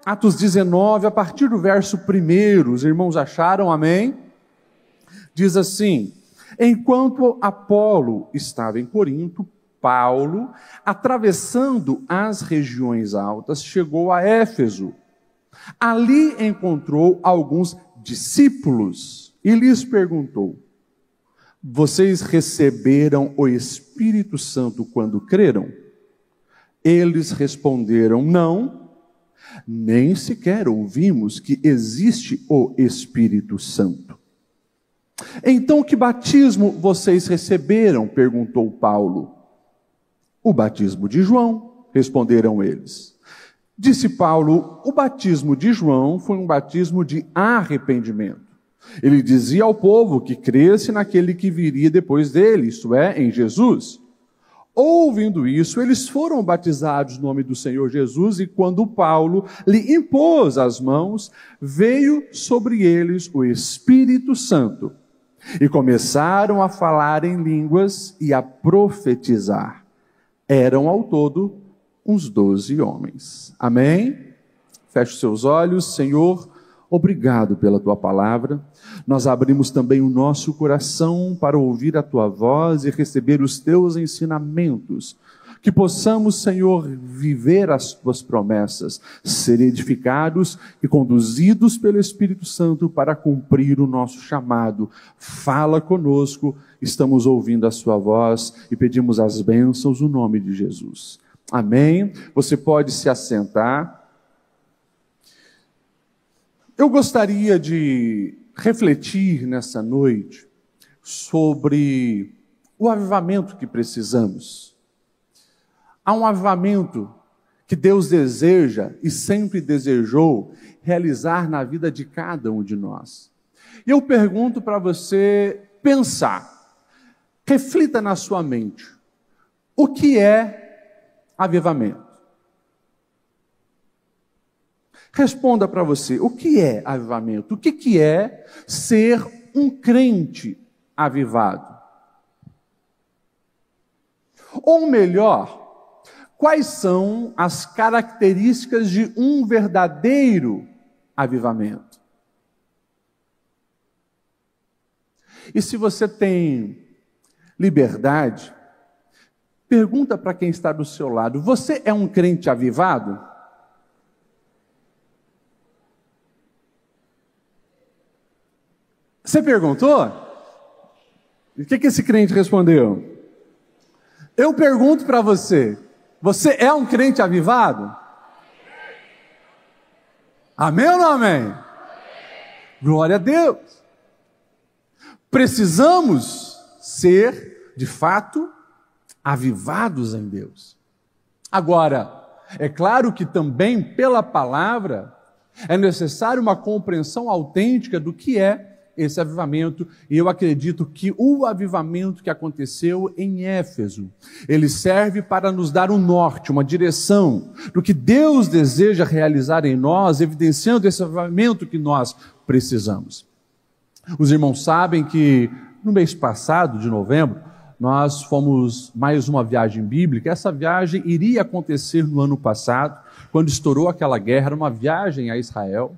Atos 19, a partir do verso 1, os irmãos acharam, amém? Diz assim: enquanto Apolo estava em Corinto, Paulo, atravessando as regiões altas, chegou a Éfeso. Ali encontrou alguns discípulos e lhes perguntou: vocês receberam o Espírito Santo quando creram? Eles responderam: não, nem sequer ouvimos que existe o Espírito Santo. Então, que batismo vocês receberam? Perguntou Paulo. O batismo de João, responderam eles. Disse Paulo: o batismo de João foi um batismo de arrependimento. Ele dizia ao povo que cresce naquele que viria depois dele, isto é, em Jesus. Ouvindo isso, eles foram batizados no nome do Senhor Jesus, e quando Paulo lhe impôs as mãos, veio sobre eles o Espírito Santo, e começaram a falar em línguas e a profetizar. Eram ao todo uns 12 homens. Amém? Feche os seus olhos. Senhor, obrigado pela Tua palavra. Nós abrimos também o nosso coração para ouvir a Tua voz e receber os Teus ensinamentos. Que possamos, Senhor, viver as Tuas promessas, ser edificados e conduzidos pelo Espírito Santo para cumprir o nosso chamado. Fala conosco, estamos ouvindo a Sua voz e pedimos as bênçãos no nome de Jesus. Amém? Você pode se assentar. Eu gostaria de refletir nessa noite sobre o avivamento que precisamos. Há um avivamento que Deus deseja e sempre desejou realizar na vida de cada um de nós. E eu pergunto para você pensar, reflita na sua mente, o que é avivamento? Responda para você, o que é avivamento? O que é ser um crente avivado? Ou melhor, quais são as características de um verdadeiro avivamento? E se você tem liberdade, pergunta para quem está do seu lado, você é um crente avivado? Você perguntou? E o que esse crente respondeu? Eu pergunto para você, você é um crente avivado? Amém ou não amém? Glória a Deus. Precisamos ser, de fato, avivados em Deus. Agora, é claro que também pela palavra é necessário uma compreensão autêntica do que é esse avivamento, e eu acredito que o avivamento que aconteceu em Éfeso, ele serve para nos dar um norte, uma direção do que Deus deseja realizar em nós, evidenciando esse avivamento que nós precisamos. Os irmãos sabem que no mês passado, de novembro, nós fomos mais uma viagem bíblica. Essa viagem iria acontecer no ano passado, quando estourou aquela guerra, era uma viagem a Israel.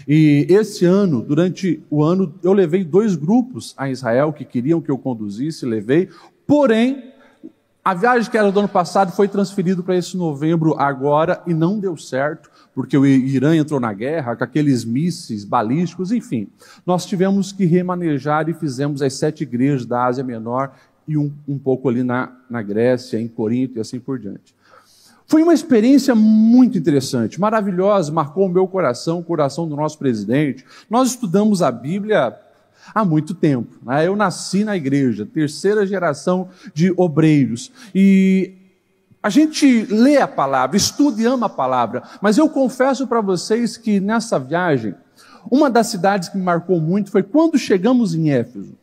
E esse ano, durante o ano, eu levei 2 grupos a Israel que queriam que eu conduzisse, levei. Porém, a viagem que era do ano passado foi transferida para esse novembro agora e não deu certo, porque o Irã entrou na guerra com aqueles mísseis balísticos, enfim. Nós tivemos que remanejar e fizemos as 7 igrejas da Ásia Menor e um pouco ali na Grécia, em Corinto e assim por diante. Foi uma experiência muito interessante, maravilhosa, marcou o meu coração, o coração do nosso presidente. Nós estudamos a Bíblia há muito tempo, né? Eu nasci na igreja, 3ª geração de obreiros. E a gente lê a palavra, estuda e ama a palavra. Mas eu confesso para vocês que nessa viagem, uma das cidades que me marcou muito foi quando chegamos em Éfeso.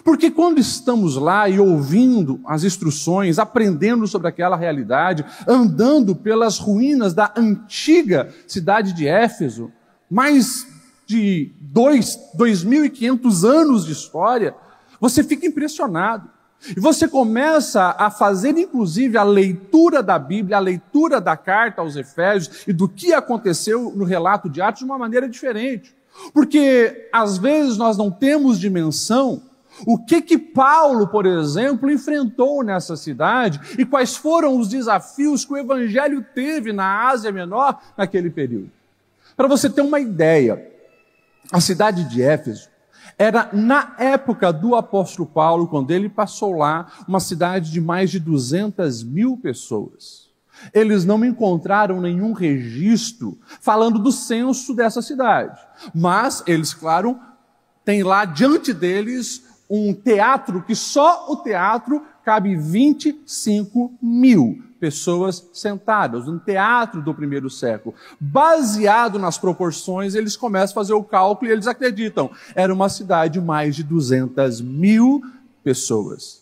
Porque quando estamos lá e ouvindo as instruções, aprendendo sobre aquela realidade, andando pelas ruínas da antiga cidade de Éfeso, mais de 2.500 anos de história, você fica impressionado. E você começa a fazer, inclusive, a leitura da Bíblia, a leitura da carta aos Efésios e do que aconteceu no relato de Atos de uma maneira diferente. Porque, às vezes, nós não temos dimensão o que Paulo, por exemplo, enfrentou nessa cidade e quais foram os desafios que o Evangelho teve na Ásia Menor naquele período. Para você ter uma ideia, a cidade de Éfeso era, na época do apóstolo Paulo, quando ele passou lá, uma cidade de mais de 200 mil pessoas. Eles não encontraram nenhum registro falando do censo dessa cidade. Mas eles, claro, têm lá diante deles um teatro que só o teatro cabe 25 mil pessoas sentadas, um teatro do primeiro século. Baseado nas proporções, eles começam a fazer o cálculo e eles acreditam. Era uma cidade de mais de 200 mil pessoas.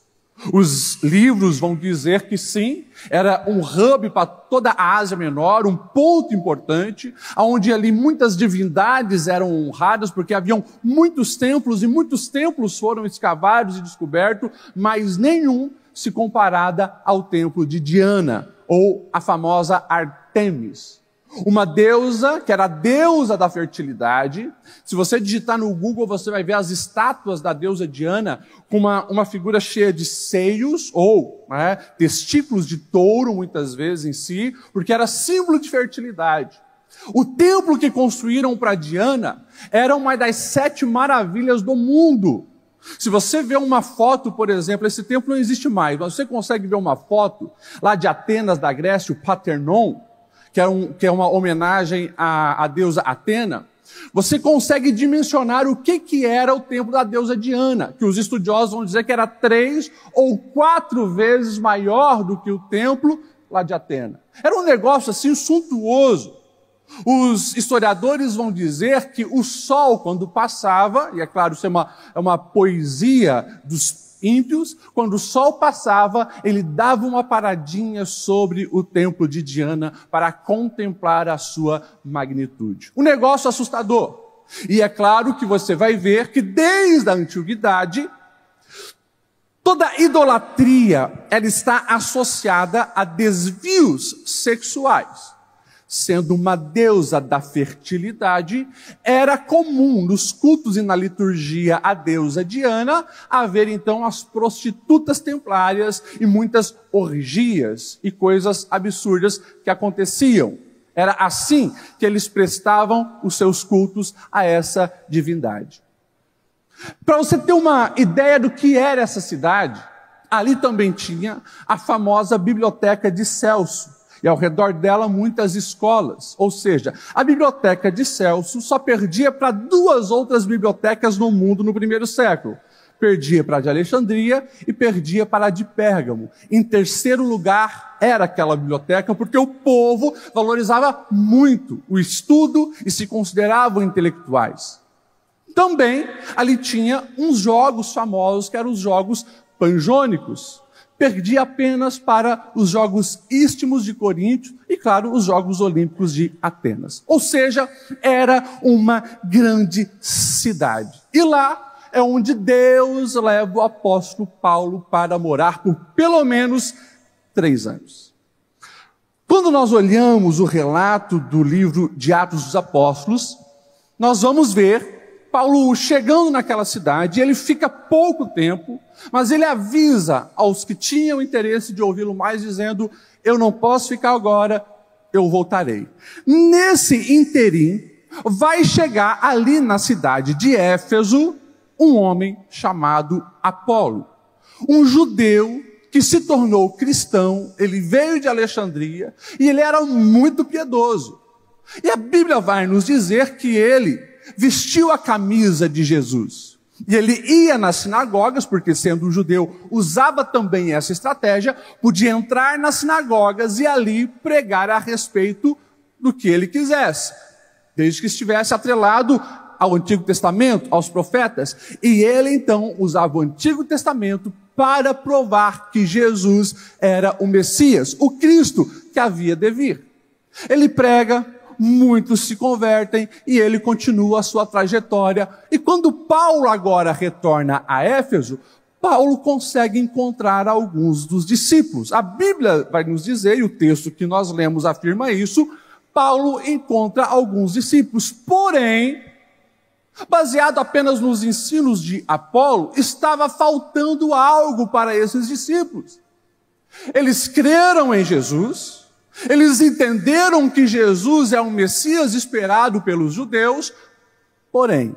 Os livros vão dizer que sim, era um hub para toda a Ásia Menor, um ponto importante, onde ali muitas divindades eram honradas, porque haviam muitos templos, e muitos templos foram escavados e descobertos, mas nenhum se comparada ao templo de Diana, ou a famosa Artemis. Uma deusa, que era a deusa da fertilidade. Se você digitar no Google, você vai ver as estátuas da deusa Diana com uma figura cheia de seios, ou testículos de touro, muitas vezes em si, porque era símbolo de fertilidade. O templo que construíram para Diana era uma das 7 maravilhas do mundo. Se você vê uma foto, por exemplo, esse templo não existe mais, mas você consegue ver uma foto lá de Atenas, da Grécia, o Parthenon, que é uma homenagem à deusa Atena, você consegue dimensionar o que era o templo da deusa Diana, que os estudiosos vão dizer que era 3 ou 4 vezes maior do que o templo lá de Atena. Era um negócio assim suntuoso. Os historiadores vão dizer que o sol, quando passava, e é claro, isso é uma poesia dos ímpios, quando o sol passava, ele dava uma paradinha sobre o templo de Diana para contemplar a sua magnitude. Um negócio assustador. E é claro que você vai ver que desde a antiguidade, toda idolatria ela está associada a desvios sexuais. Sendo uma deusa da fertilidade, era comum nos cultos e na liturgia à deusa Diana haver então as prostitutas templárias e muitas orgias e coisas absurdas que aconteciam. Era assim que eles prestavam os seus cultos a essa divindade. Para você ter uma ideia do que era essa cidade, ali também tinha a famosa biblioteca de Celso. E ao redor dela muitas escolas. Ou seja, a biblioteca de Celso só perdia para 2 outras bibliotecas no mundo no primeiro século. Perdia para a de Alexandria e perdia para a de Pérgamo. Em terceiro lugar era aquela biblioteca porque o povo valorizava muito o estudo e se consideravam intelectuais. Também ali tinha uns jogos famosos que eram os jogos panjônicos. Perdia apenas para os Jogos Istmos de Corinto e, claro, os Jogos Olímpicos de Atenas. Ou seja, era uma grande cidade. E lá é onde Deus leva o apóstolo Paulo para morar por pelo menos 3 anos. Quando nós olhamos o relato do livro de Atos dos Apóstolos, nós vamos ver Paulo chegando naquela cidade, ele fica pouco tempo, mas ele avisa aos que tinham interesse de ouvi-lo mais, dizendo, eu não posso ficar agora, eu voltarei. Nesse interim, vai chegar ali na cidade de Éfeso, um homem chamado Apolo, um judeu que se tornou cristão, ele veio de Alexandria, e ele era muito piedoso. E a Bíblia vai nos dizer que ele vestiu a camisa de Jesus. E ele ia nas sinagogas, porque sendo um judeu, usava também essa estratégia, podia entrar nas sinagogas e ali pregar a respeito do que ele quisesse, desde que estivesse atrelado ao Antigo Testamento, aos profetas. E ele então usava o Antigo Testamento para provar que Jesus era o Messias, o Cristo que havia de vir. Ele prega, muitos se convertem e ele continua a sua trajetória. E quando Paulo agora retorna a Éfeso, Paulo consegue encontrar alguns dos discípulos. A Bíblia vai nos dizer, e o texto que nós lemos afirma isso, Paulo encontra alguns discípulos. Porém, baseado apenas nos ensinos de Apolo, estava faltando algo para esses discípulos. Eles creram em Jesus, eles entenderam que Jesus é o Messias esperado pelos judeus, porém,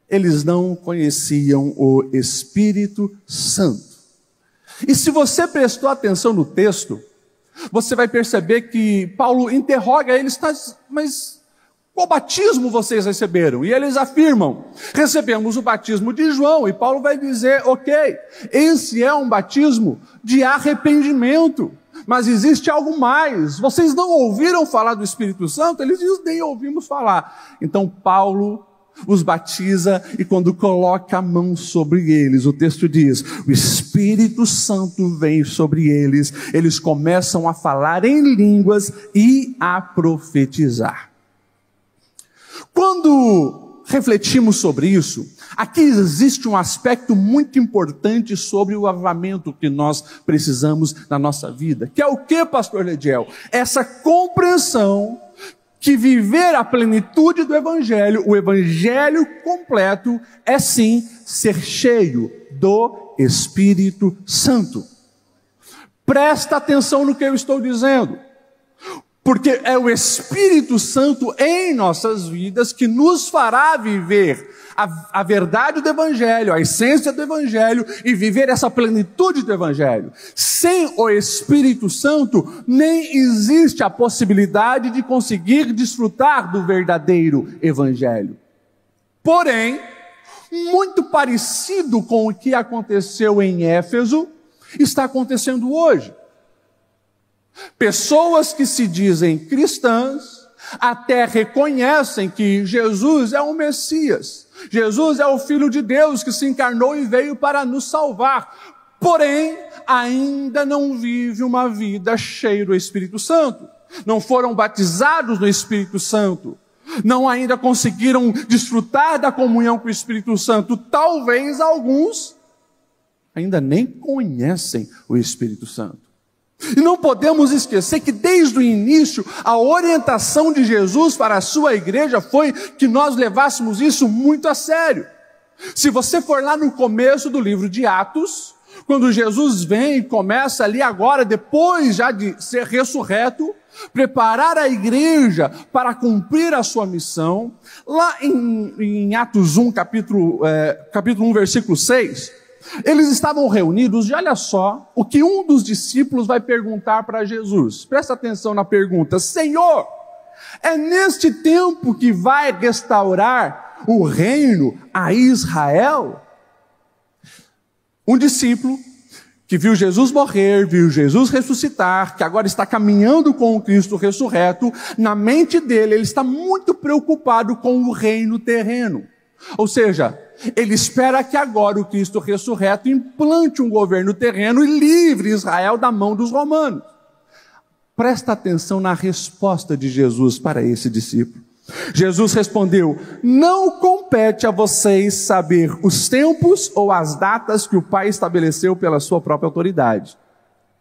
eles não conheciam o Espírito Santo. E se você prestou atenção no texto, você vai perceber que Paulo interroga eles, mas qual batismo vocês receberam? E eles afirmam, recebemos o batismo de João. E Paulo vai dizer, ok, esse é um batismo de arrependimento, mas existe algo mais. Vocês não ouviram falar do Espírito Santo? Eles dizem, nem ouvimos falar. Então Paulo os batiza e quando coloca a mão sobre eles, o texto diz, o Espírito Santo vem sobre eles, eles começam a falar em línguas e a profetizar. Quando refletimos sobre isso, aqui existe um aspecto muito importante sobre o avivamento que nós precisamos na nossa vida, que é o que, pastor Lediel? Essa compreensão que viver a plenitude do Evangelho, o Evangelho completo, é sim ser cheio do Espírito Santo. Presta atenção no que eu estou dizendo, porque é o Espírito Santo em nossas vidas que nos fará viver a verdade do Evangelho, a essência do Evangelho e viver essa plenitude do Evangelho. Sem o Espírito Santo, nem existe a possibilidade de conseguir desfrutar do verdadeiro Evangelho. Porém, muito parecido com o que aconteceu em Éfeso, está acontecendo hoje. Pessoas que se dizem cristãs, até reconhecem que Jesus é o Messias. Jesus é o Filho de Deus que se encarnou e veio para nos salvar. Porém, ainda não vive uma vida cheia do Espírito Santo. Não foram batizados no Espírito Santo. Não ainda conseguiram desfrutar da comunhão com o Espírito Santo. Talvez alguns ainda nem conhecem o Espírito Santo. E não podemos esquecer que desde o início, a orientação de Jesus para a sua igreja foi que nós levássemos isso muito a sério. Se você for lá no começo do livro de Atos, quando Jesus vem e começa ali agora, depois já de ser ressurreto, preparar a igreja para cumprir a sua missão, lá em Atos 1, capítulo 1, versículo 6, eles estavam reunidos e olha só o que um dos discípulos vai perguntar para Jesus. Presta atenção na pergunta. Senhor, é neste tempo que vai restaurar o reino a Israel? Um discípulo que viu Jesus morrer, viu Jesus ressuscitar, que agora está caminhando com o Cristo ressurreto, na mente dele ele está muito preocupado com o reino terreno. Ou seja, ele espera que agora o Cristo ressurreto implante um governo terreno e livre Israel da mão dos romanos. Presta atenção na resposta de Jesus para esse discípulo. Jesus respondeu, não compete a vocês saber os tempos ou as datas que o Pai estabeleceu pela sua própria autoridade.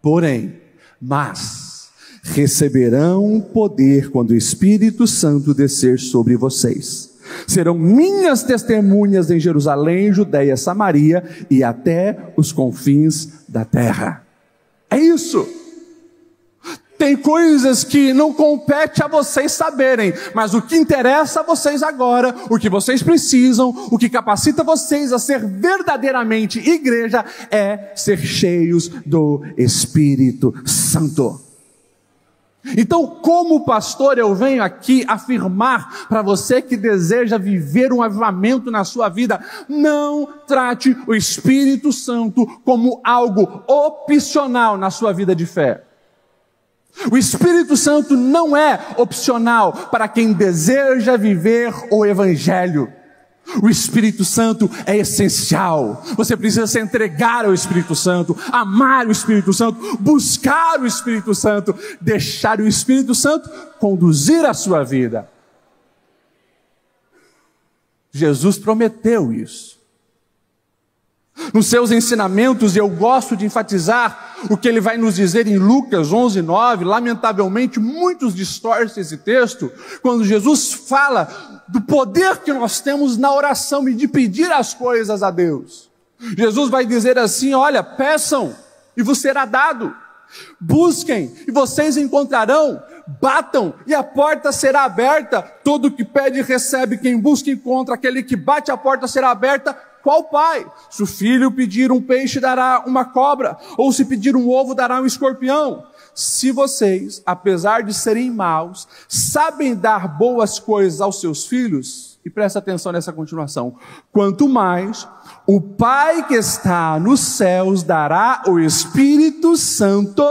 Porém, receberão poder quando o Espírito Santo descer sobre vocês. Serão minhas testemunhas em Jerusalém, Judeia, Samaria e até os confins da terra. É isso. Tem coisas que não compete a vocês saberem, mas o que interessa a vocês agora, o que vocês precisam, o que capacita vocês a ser verdadeiramente igreja, é ser cheios do Espírito Santo. Então, como pastor, eu venho aqui afirmar para você que deseja viver um avivamento na sua vida, não trate o Espírito Santo como algo opcional na sua vida de fé. O Espírito Santo não é opcional para quem deseja viver o Evangelho. O Espírito Santo é essencial. Você precisa se entregar ao Espírito Santo, amar o Espírito Santo, buscar o Espírito Santo, deixar o Espírito Santo conduzir a sua vida. Jesus prometeu isso. Nos seus ensinamentos, e eu gosto de enfatizar o que ele vai nos dizer em Lucas 11:9, lamentavelmente muitos distorcem esse texto, quando Jesus fala do poder que nós temos na oração e de pedir as coisas a Deus. Jesus vai dizer assim: olha, peçam e vos será dado, busquem e vocês encontrarão, batam e a porta será aberta, todo que pede recebe, quem busca encontra, aquele que bate a porta será aberta. Qual pai? Se o filho pedir um peixe, dará uma cobra, ou se pedir um ovo, dará um escorpião. Se vocês, apesar de serem maus, sabem dar boas coisas aos seus filhos, e presta atenção nessa continuação, quanto mais o Pai que está nos céus dará o Espírito Santo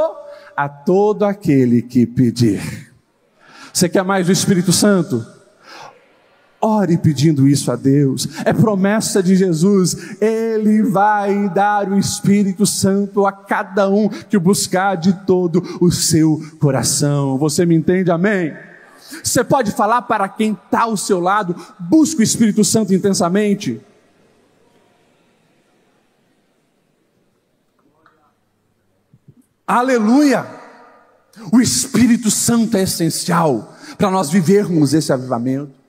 a todo aquele que pedir. Você quer mais do Espírito Santo? Ore pedindo isso a Deus. É promessa de Jesus. Ele vai dar o Espírito Santo a cada um que buscar de todo o seu coração. Você me entende? Amém? Você pode falar para quem está ao seu lado: busque o Espírito Santo intensamente. Aleluia! O Espírito Santo é essencial para nós vivermos esse avivamento.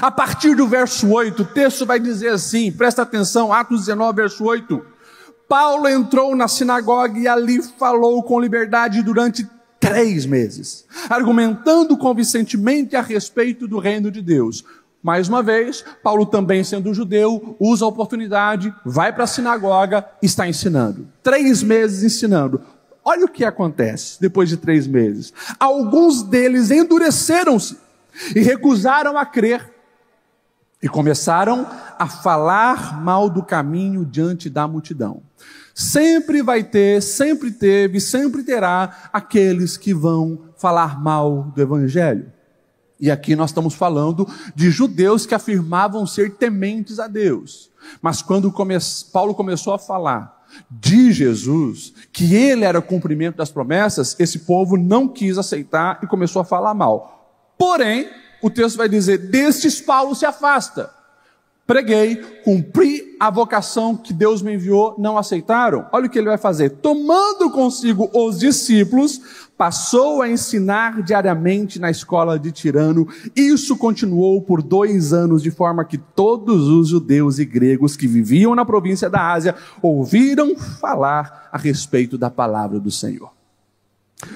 A partir do verso 8, o texto vai dizer assim, presta atenção, Atos 19, verso 8. Paulo entrou na sinagoga e ali falou com liberdade durante 3 meses, argumentando convincentemente a respeito do reino de Deus. Mais uma vez, Paulo também sendo judeu, usa a oportunidade, vai para a sinagoga e está ensinando. 3 meses ensinando. Olha o que acontece depois de 3 meses. Alguns deles endureceram-se e recusaram a crer. E começaram a falar mal do caminho diante da multidão. Sempre vai ter, sempre teve, sempre terá aqueles que vão falar mal do Evangelho. E aqui nós estamos falando de judeus que afirmavam ser tementes a Deus. Mas quando Paulo começou a falar de Jesus, que ele era o cumprimento das promessas, esse povo não quis aceitar e começou a falar mal. Porém, o texto vai dizer, destes Paulo se afasta. Preguei, cumpri a vocação que Deus me enviou, não aceitaram. Olha o que ele vai fazer. Tomando consigo os discípulos, passou a ensinar diariamente na escola de Tirano. Isso continuou por 2 anos, de forma que todos os judeus e gregos que viviam na província da Ásia ouviram falar a respeito da palavra do Senhor.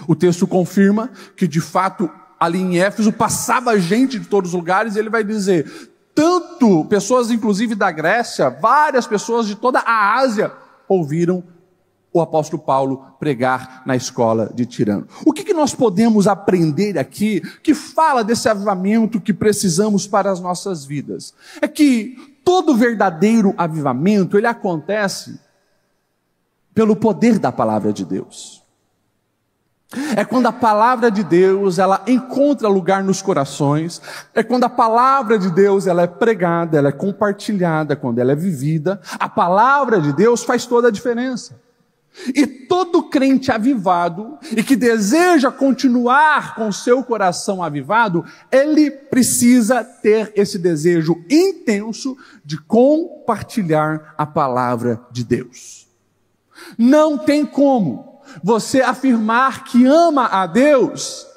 O texto confirma que, de fato, ali em Éfeso passava gente de todos os lugares, e ele vai dizer, tanto pessoas inclusive da Grécia, várias pessoas de toda a Ásia ouviram o apóstolo Paulo pregar na escola de Tirano. O que nós podemos aprender aqui, que fala desse avivamento que precisamos para as nossas vidas? É que todo verdadeiro avivamento, ele acontece pelo poder da palavra de Deus. É quando a palavra de Deus, ela encontra lugar nos corações, é quando a palavra de Deus, ela é pregada, ela é compartilhada, quando ela é vivida, a palavra de Deus faz toda a diferença. E todo crente avivado, e que deseja continuar com seu coração avivado, ele precisa ter esse desejo intenso de compartilhar a palavra de Deus. Não tem como você afirmar que ama a Deus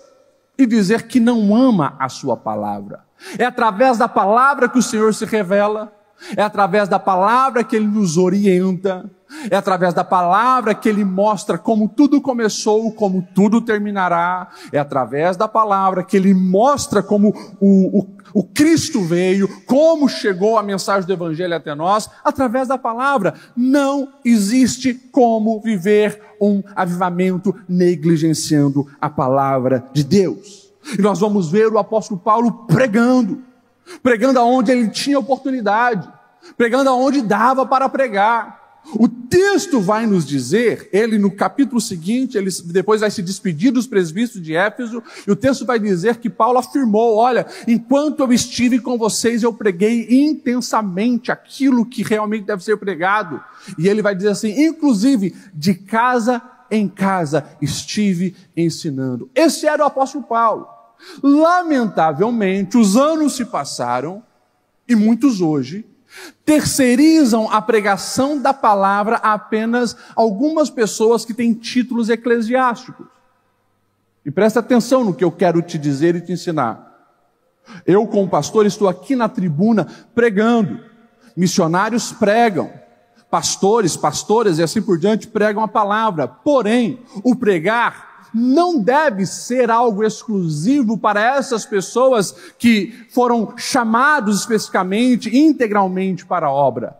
e dizer que não ama a sua palavra. É através da palavra que o Senhor se revela, é através da palavra que Ele nos orienta, é através da palavra que Ele mostra como tudo começou, como tudo terminará, é através da palavra que Ele mostra como o Cristo veio, como chegou a mensagem do Evangelho até nós, através da palavra. Não existe como viver um avivamento negligenciando a palavra de Deus. E nós vamos ver o apóstolo Paulo pregando aonde ele tinha oportunidade, pregando aonde dava para pregar. O texto vai nos dizer, ele no capítulo seguinte, ele depois vai se despedir dos presbíteros de Éfeso, e o texto vai dizer que Paulo afirmou, olha, enquanto eu estive com vocês, eu preguei intensamente aquilo que realmente deve ser pregado. E ele vai dizer assim, inclusive, de casa em casa estive ensinando. Esse era o apóstolo Paulo. Lamentavelmente, os anos se passaram, e muitos hoje Terceirizam a pregação da palavra a apenas algumas pessoas que têm títulos eclesiásticos. E presta atenção no que eu quero te dizer e te ensinar. Eu, como pastor, estou aqui na tribuna pregando. Missionários pregam. Pastores, pastoras e assim por diante pregam a palavra. Porém, o pregar não deve ser algo exclusivo para essas pessoas que foram chamados especificamente, integralmente para a obra.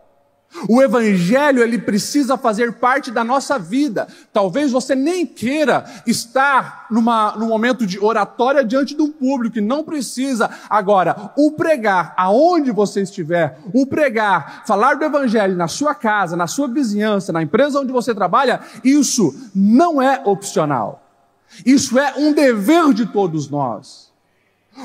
O evangelho, ele precisa fazer parte da nossa vida. Talvez você nem queira estar num momento de oratória diante de um público, e não precisa. Agora, o pregar aonde você estiver, o pregar, falar do evangelho na sua casa, na sua vizinhança, na empresa onde você trabalha, isso não é opcional. Isso é um dever de todos nós.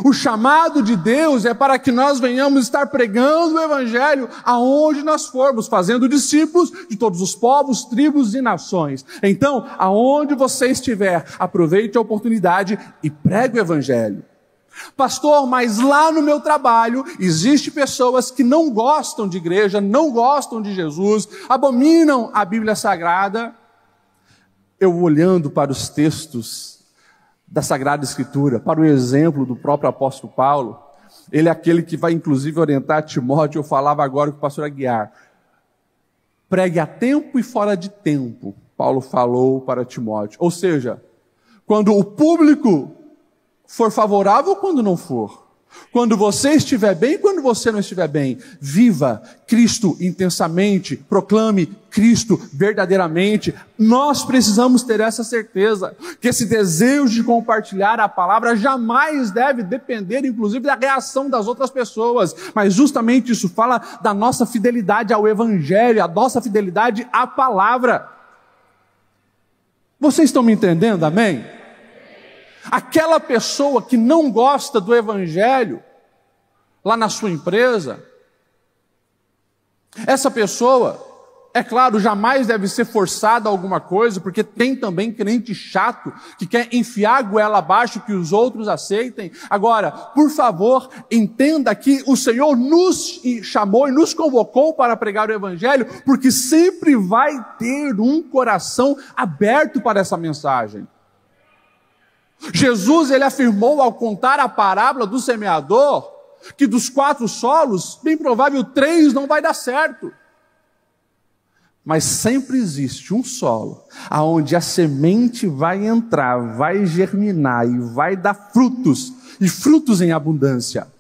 O chamado de Deus é para que nós venhamos estar pregando o evangelho aonde nós formos, fazendo discípulos de todos os povos, tribos e nações. Então, aonde você estiver, aproveite a oportunidade e pregue o evangelho. Pastor, mas lá no meu trabalho existem pessoas que não gostam de igreja, não gostam de Jesus, abominam a Bíblia Sagrada. Eu olhando para os textos da Sagrada Escritura, para o exemplo do próprio apóstolo Paulo, ele é aquele que vai inclusive orientar Timóteo. Eu falava agora com o pastor Aguiar, pregue a tempo e fora de tempo, Paulo falou para Timóteo. Ou seja, quando o público for favorável ou quando não for. Quando você estiver bem, quando você não estiver bem, viva Cristo intensamente, proclame Cristo verdadeiramente. Nós precisamos ter essa certeza, que esse desejo de compartilhar a palavra jamais deve depender, inclusive, da reação das outras pessoas, mas justamente isso fala da nossa fidelidade ao evangelho, a nossa fidelidade à palavra. Vocês estão me entendendo, amém? Aquela pessoa que não gosta do evangelho, lá na sua empresa, essa pessoa, é claro, jamais deve ser forçada a alguma coisa, porque tem também crente chato, que quer enfiar a goela abaixo que os outros aceitem. Agora, por favor, entenda que o Senhor nos chamou e nos convocou para pregar o evangelho, porque sempre vai ter um coração aberto para essa mensagem. Jesus, ele afirmou ao contar a parábola do semeador, que dos 4 solos, bem provável 3 não vai dar certo. Mas sempre existe um solo, aonde a semente vai entrar, vai germinar e vai dar frutos, e frutos em abundância.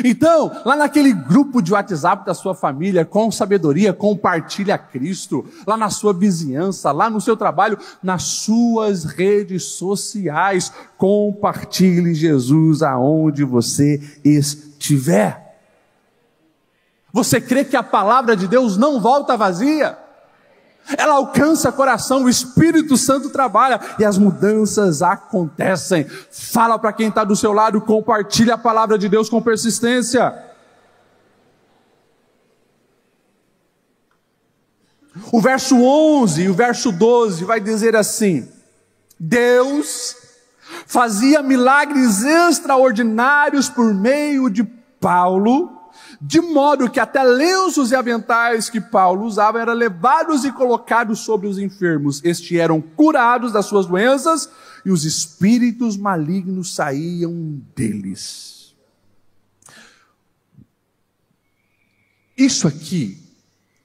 Então, lá naquele grupo de WhatsApp da sua família, com sabedoria, compartilha Cristo, lá na sua vizinhança, lá no seu trabalho, nas suas redes sociais, compartilhe Jesus aonde você estiver. Você crê que a palavra de Deus não volta vazia? Ela alcança coração, o Espírito Santo trabalha e as mudanças acontecem. Fala para quem está do seu lado, compartilha a palavra de Deus com persistência. O verso 11 e o verso 12 vai dizer assim: Deus fazia milagres extraordinários por meio de Paulo, de modo que até lenços e aventais que Paulo usava eram levados e colocados sobre os enfermos. Estes eram curados das suas doenças e os espíritos malignos saíam deles. Isso aqui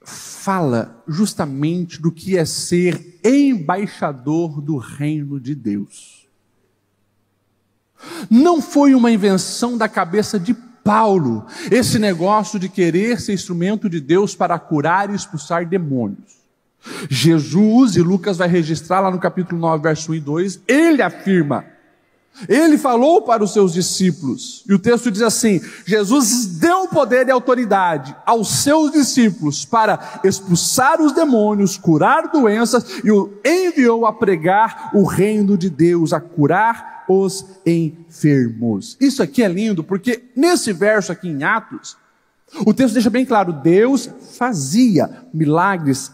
fala justamente do que é ser embaixador do reino de Deus. Não foi uma invenção da cabeça de Paulo, esse negócio de querer ser instrumento de Deus para curar e expulsar demônios. Jesus, e Lucas vai registrar lá no capítulo 9, verso 1 e 2, ele afirma, ele falou para os seus discípulos, e o texto diz assim: Jesus deu poder e autoridade aos seus discípulos para expulsar os demônios, curar doenças, e o enviou a pregar o reino de Deus, a curar os enfermos. Isso aqui é lindo, porque nesse verso aqui em Atos, o texto deixa bem claro, Deus fazia milagres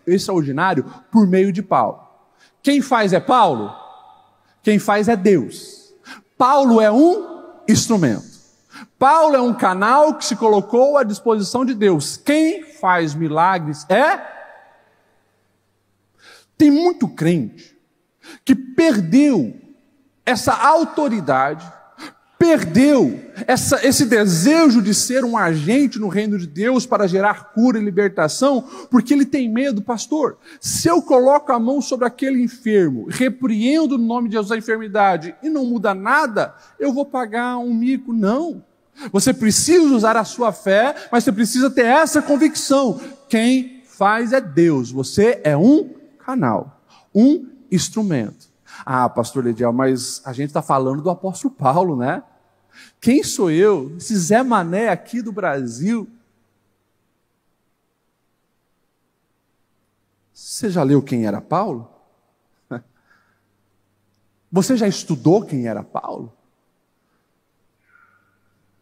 extraordinários por meio de Paulo. Quem faz é Paulo? Quem faz é Deus. Paulo é um instrumento. Paulo é um canal que se colocou à disposição de Deus. Quem faz milagres Tem muito crente que perdeu essa autoridade, perdeu esse desejo de ser um agente no reino de Deus para gerar cura e libertação, porque ele tem medo. Pastor, se eu coloco a mão sobre aquele enfermo, repreendo no nome de Jesus a enfermidade e não muda nada, eu vou pagar um mico. Não. Você precisa usar a sua fé, mas você precisa ter essa convicção. Quem faz é Deus. Você é um canal, um instrumento. Ah, pastor Lediel, mas a gente está falando do apóstolo Paulo, né? Quem sou eu? Esse Zé Mané aqui do Brasil. Você já leu quem era Paulo? Você já estudou quem era Paulo?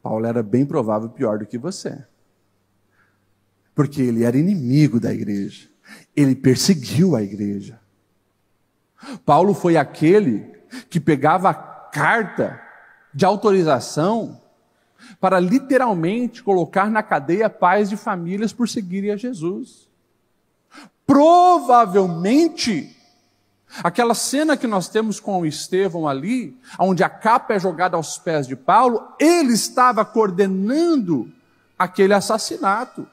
Paulo era bem provável pior do que você. Porque ele era inimigo da igreja. Ele perseguiu a igreja. Paulo foi aquele que pegava a carta de autorização para literalmente colocar na cadeia pais de famílias por seguirem a Jesus. Provavelmente, aquela cena que nós temos com o Estevão ali, onde a capa é jogada aos pés de Paulo, ele estava coordenando aquele assassinato.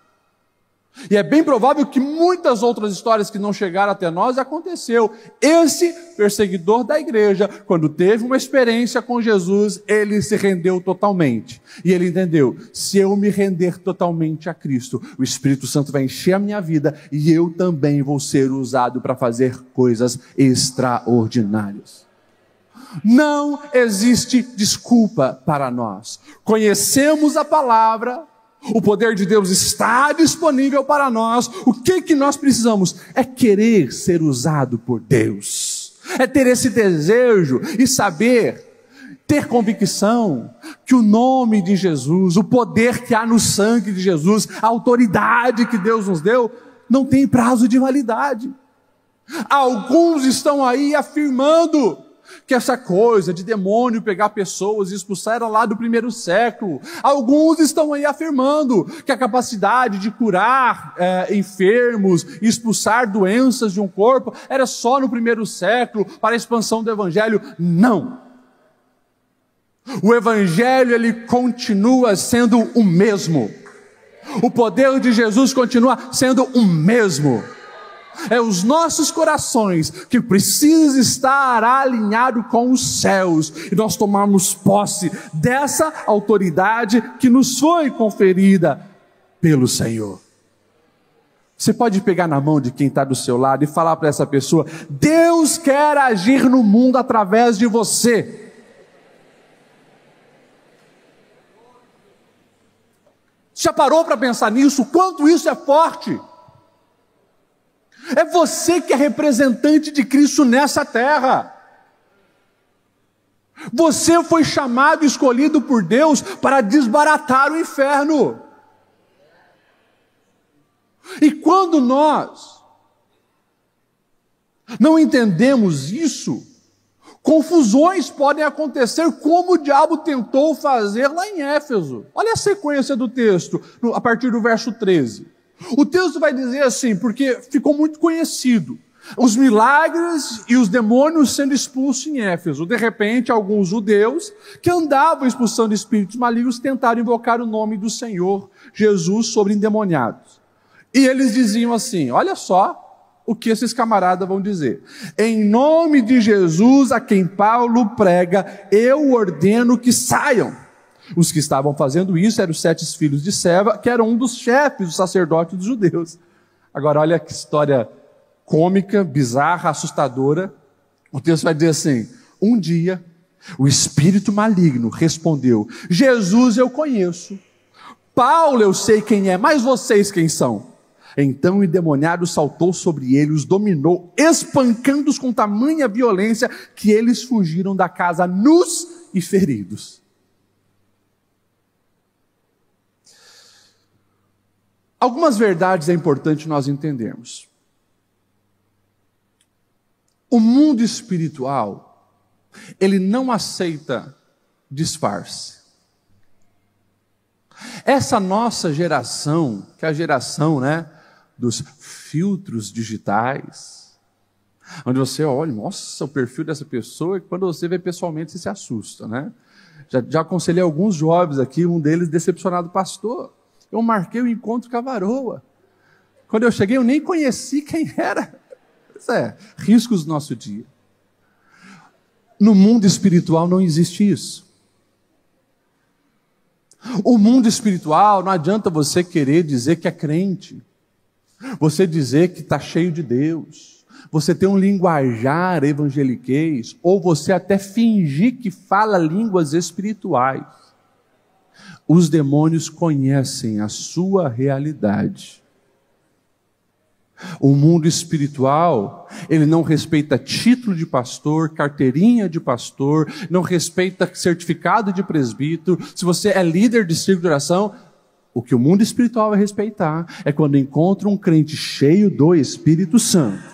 E é bem provável que muitas outras histórias que não chegaram até nós aconteceu. Esse perseguidor da igreja, quando teve uma experiência com Jesus, ele se rendeu totalmente. E ele entendeu, se eu me render totalmente a Cristo, o Espírito Santo vai encher a minha vida e eu também vou ser usado para fazer coisas extraordinárias. Não existe desculpa para nós. Conhecemos a palavra, o poder de Deus está disponível para nós. O que nós precisamos? É querer ser usado por Deus. É ter esse desejo e saber, ter convicção que o nome de Jesus, o poder que há no sangue de Jesus, a autoridade que Deus nos deu, não tem prazo de validade. Alguns estão aí afirmando que essa coisa de demônio pegar pessoas e expulsar era lá do primeiro século. Alguns estão aí afirmando que a capacidade de curar enfermos e expulsar doenças de um corpo era só no primeiro século para a expansão do evangelho. Não. O evangelho, ele continua sendo o mesmo. O poder de Jesus continua sendo o mesmo. É os nossos corações que precisam estar alinhados com os céus e nós tomarmos posse dessa autoridade que nos foi conferida pelo Senhor. Você pode pegar na mão de quem está do seu lado e falar para essa pessoa: Deus quer agir no mundo através de você. Já parou para pensar nisso? Quanto isso é forte? É você que é representante de Cristo nessa terra. Você foi chamado e escolhido por Deus para desbaratar o inferno. E quando nós não entendemos isso, confusões podem acontecer, como o diabo tentou fazer lá em Éfeso. Olha a sequência do texto, a partir do verso 13. O texto vai dizer assim, porque ficou muito conhecido, os milagres e os demônios sendo expulsos em Éfeso. De repente, alguns judeus que andavam expulsando espíritos malignos tentaram invocar o nome do Senhor Jesus sobre endemoniados. E eles diziam assim, olha só o que esses camaradas vão dizer: em nome de Jesus, a quem Paulo prega, eu ordeno que saiam. Os que estavam fazendo isso eram os 7 filhos de Seva, que eram um dos chefes dos sacerdotes dos judeus. Agora olha que história cômica, bizarra, assustadora. O texto vai dizer assim: um dia o espírito maligno respondeu: Jesus eu conheço, Paulo eu sei quem é, mas vocês quem são? Então o endemoniado saltou sobre ele, os dominou, espancando-os com tamanha violência que eles fugiram da casa nus e feridos. Algumas verdades é importante nós entendermos. O mundo espiritual, ele não aceita disfarce. Essa nossa geração, que é a geração, dos filtros digitais, onde você olha, nossa, o perfil dessa pessoa, e quando você vê pessoalmente, você se assusta, Já aconselhei alguns jovens aqui, um deles decepcionado pastor. Eu marquei o encontro com a varoa. Quando eu cheguei, eu nem conheci quem era. Isso é, riscos do nosso dia. No mundo espiritual não existe isso. O mundo espiritual, não adianta você querer dizer que é crente, você dizer que está cheio de Deus, você ter um linguajar evangeliquez, ou você até fingir que fala línguas espirituais. Os demônios conhecem a sua realidade. O mundo espiritual, ele não respeita título de pastor, carteirinha de pastor, não respeita certificado de presbítero. Se você é líder de círculo de oração, o que o mundo espiritual vai respeitar é quando encontra um crente cheio do Espírito Santo.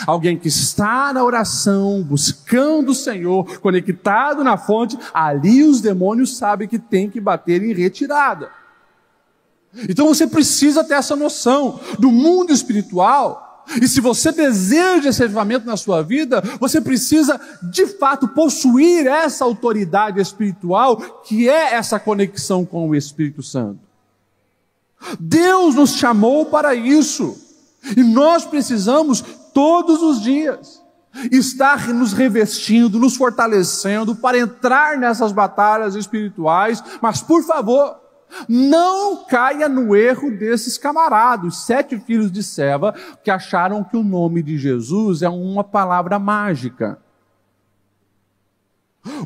Alguém que está na oração, buscando o Senhor, conectado na fonte, ali os demônios sabem que tem que bater em retirada. Então você precisa ter essa noção do mundo espiritual, e se você deseja esse avivamento na sua vida, você precisa de fato possuir essa autoridade espiritual, que é essa conexão com o Espírito Santo. Deus nos chamou para isso, e nós precisamos todos os dias estar nos revestindo, nos fortalecendo para entrar nessas batalhas espirituais. Mas por favor, não caia no erro desses camaradas, 7 filhos de Seva, que acharam que o nome de Jesus é uma palavra mágica.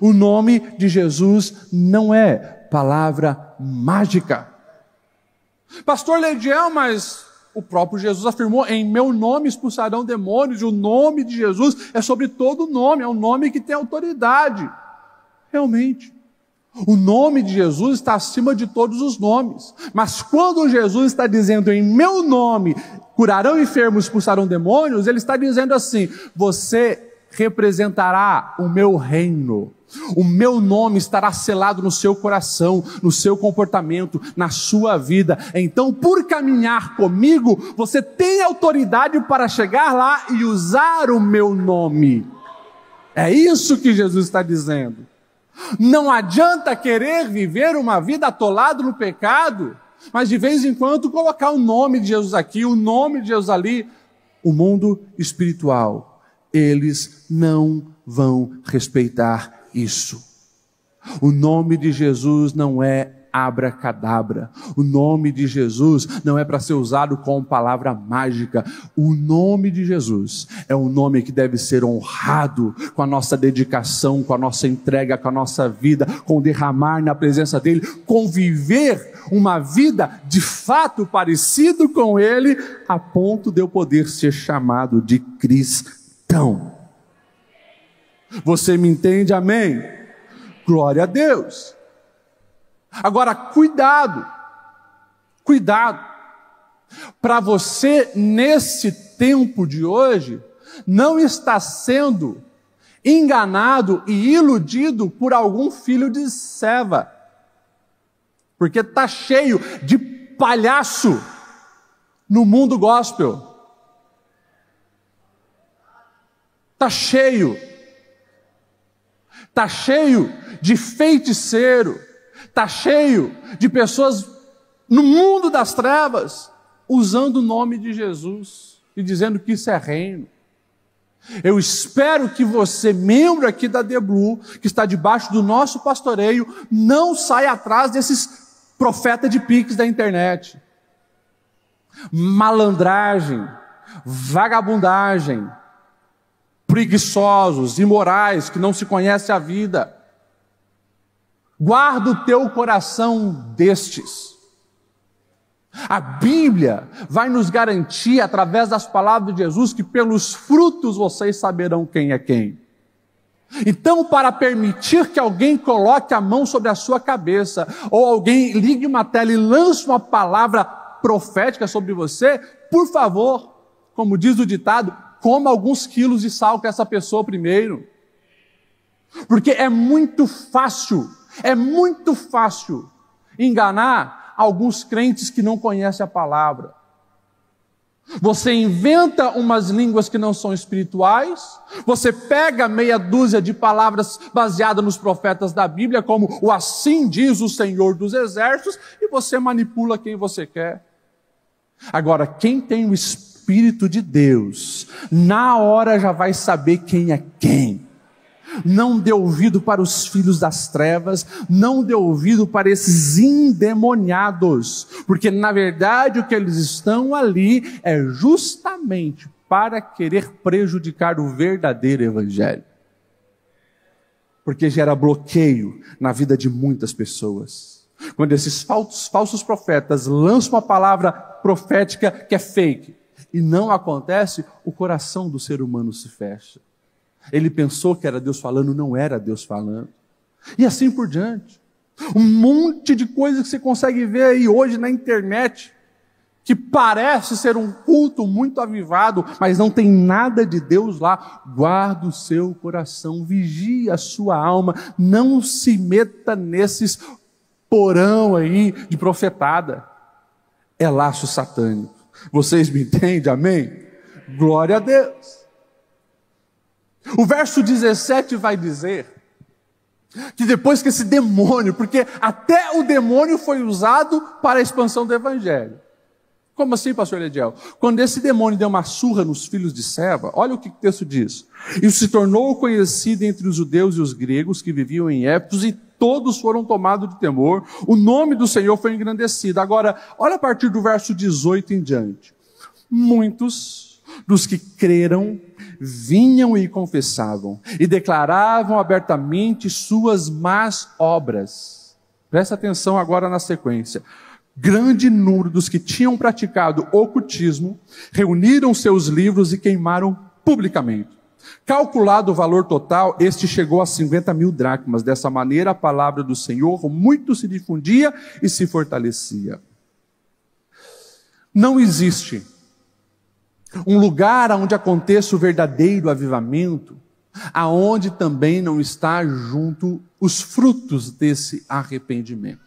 O nome de Jesus não é palavra mágica. Pastor Lediel, mas o próprio Jesus afirmou, em meu nome expulsarão demônios, e o nome de Jesus é sobre todo nome, é um nome que tem autoridade. Realmente, o nome de Jesus está acima de todos os nomes. Mas quando Jesus está dizendo, em meu nome curarão enfermos, expulsarão demônios, ele está dizendo assim, você representará o meu reino. O meu nome estará selado no seu coração, no seu comportamento, na sua vida. Então, por caminhar comigo, você tem autoridade para chegar lá e usar o meu nome. É isso que Jesus está dizendo. Não adianta querer viver uma vida atolado no pecado, mas de vez em quando colocar o nome de Jesus aqui, o nome de Jesus ali. O mundo espiritual, eles não vão respeitar isso. O nome de Jesus não é abracadabra. O nome de Jesus não é para ser usado como palavra mágica. O nome de Jesus é um nome que deve ser honrado com a nossa dedicação, com a nossa entrega, com a nossa vida, com derramar na presença dele, conviver uma vida de fato parecido com ele, a ponto de eu poder ser chamado de cristão. Você me entende? Amém? Glória a Deus. Agora, cuidado, para você nesse tempo de hoje, não estar sendo enganado e iludido por algum filho de Seva, porque está cheio de palhaço no mundo gospel, está cheio de feiticeiro, está cheio de pessoas no mundo das trevas, usando o nome de Jesus e dizendo que isso é reino. Eu espero que você, membro aqui da The Blue, que está debaixo do nosso pastoreio, não saia atrás desses profetas de piques da internet. Malandragem, vagabundagem, preguiçosos, imorais, que não se conhecem a vida. Guarda o teu coração destes. A Bíblia vai nos garantir, através das palavras de Jesus, que pelos frutos vocês saberão quem é quem. Então, para permitir que alguém coloque a mão sobre a sua cabeça, ou alguém ligue uma tela e lance uma palavra profética sobre você, por favor, como diz o ditado, coma alguns quilos de sal com essa pessoa primeiro. Porque é muito fácil enganar alguns crentes que não conhecem a palavra. Você inventa umas línguas que não são espirituais, você pega meia dúzia de palavras baseadas nos profetas da Bíblia, como o assim diz o Senhor dos Exércitos, e você manipula quem você quer. Agora, quem tem o Espírito de Deus, na hora já vai saber quem é quem. Não dê ouvido para os filhos das trevas, não dê ouvido para esses endemoniados, porque na verdade o que eles estão ali é justamente para querer prejudicar o verdadeiro evangelho. Porque gera bloqueio na vida de muitas pessoas. Quando esses falsos profetas lançam uma palavra profética que é fake, e não acontece, o coração do ser humano se fecha. Ele pensou que era Deus falando, não era Deus falando. E assim por diante. Um monte de coisas que você consegue ver aí hoje na internet, que parece ser um culto muito avivado, mas não tem nada de Deus lá. Guarda o seu coração, vigie a sua alma, não se meta nesses porão aí de profetada. É laço satânico. Vocês me entendem? Amém? Glória a Deus. O verso 17 vai dizer que depois que esse demônio, porque até o demônio foi usado para a expansão do evangelho. Como assim, pastor Lediel? Quando esse demônio deu uma surra nos filhos de Seva, olha o que o texto diz. Isso se tornou conhecido entre os judeus e os gregos que viviam em Éfeso, e todos foram tomados de temor. O nome do Senhor foi engrandecido. Agora, olha a partir do verso 18 em diante. Muitos dos que creram vinham e confessavam, e declaravam abertamente suas más obras. Presta atenção agora na sequência. Grande número dos que tinham praticado ocultismo reuniram seus livros e queimaram publicamente. Calculado o valor total, este chegou a 50.000 dracmas. Dessa maneira, a palavra do Senhor muito se difundia e se fortalecia. Não existe um lugar onde aconteça o verdadeiro avivamento, aonde também não está junto os frutos desse arrependimento.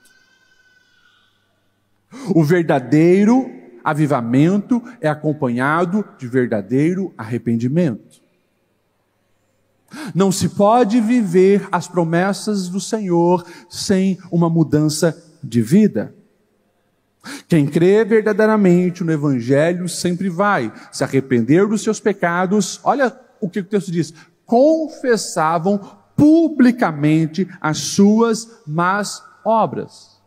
O verdadeiro avivamento é acompanhado de verdadeiro arrependimento. Não se pode viver as promessas do Senhor sem uma mudança de vida. Quem crê verdadeiramente no Evangelho sempre vai se arrepender dos seus pecados. Olha o que o texto diz. Confessavam publicamente as suas más obras.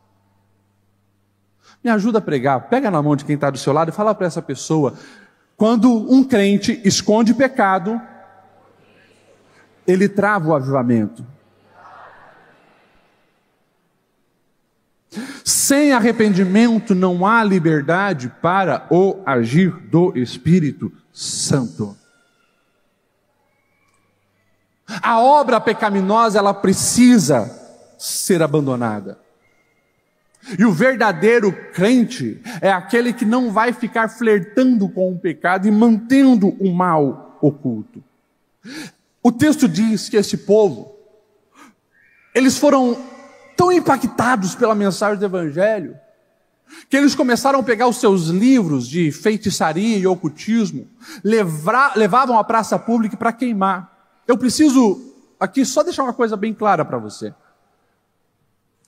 Me ajuda a pregar. Pega na mão de quem está do seu lado e fala para essa pessoa. Quando um crente esconde pecado, ele trava o avivamento. Sem arrependimento não há liberdade para o agir do Espírito Santo. A obra pecaminosa, ela precisa ser abandonada. E o verdadeiro crente é aquele que não vai ficar flertando com o pecado e mantendo o mal oculto. O texto diz que esse povo, eles foram tão impactados pela mensagem do Evangelho, que eles começaram a pegar os seus livros de feitiçaria e ocultismo, levavam à praça pública para queimar. Eu preciso aqui só deixar uma coisa bem clara para você.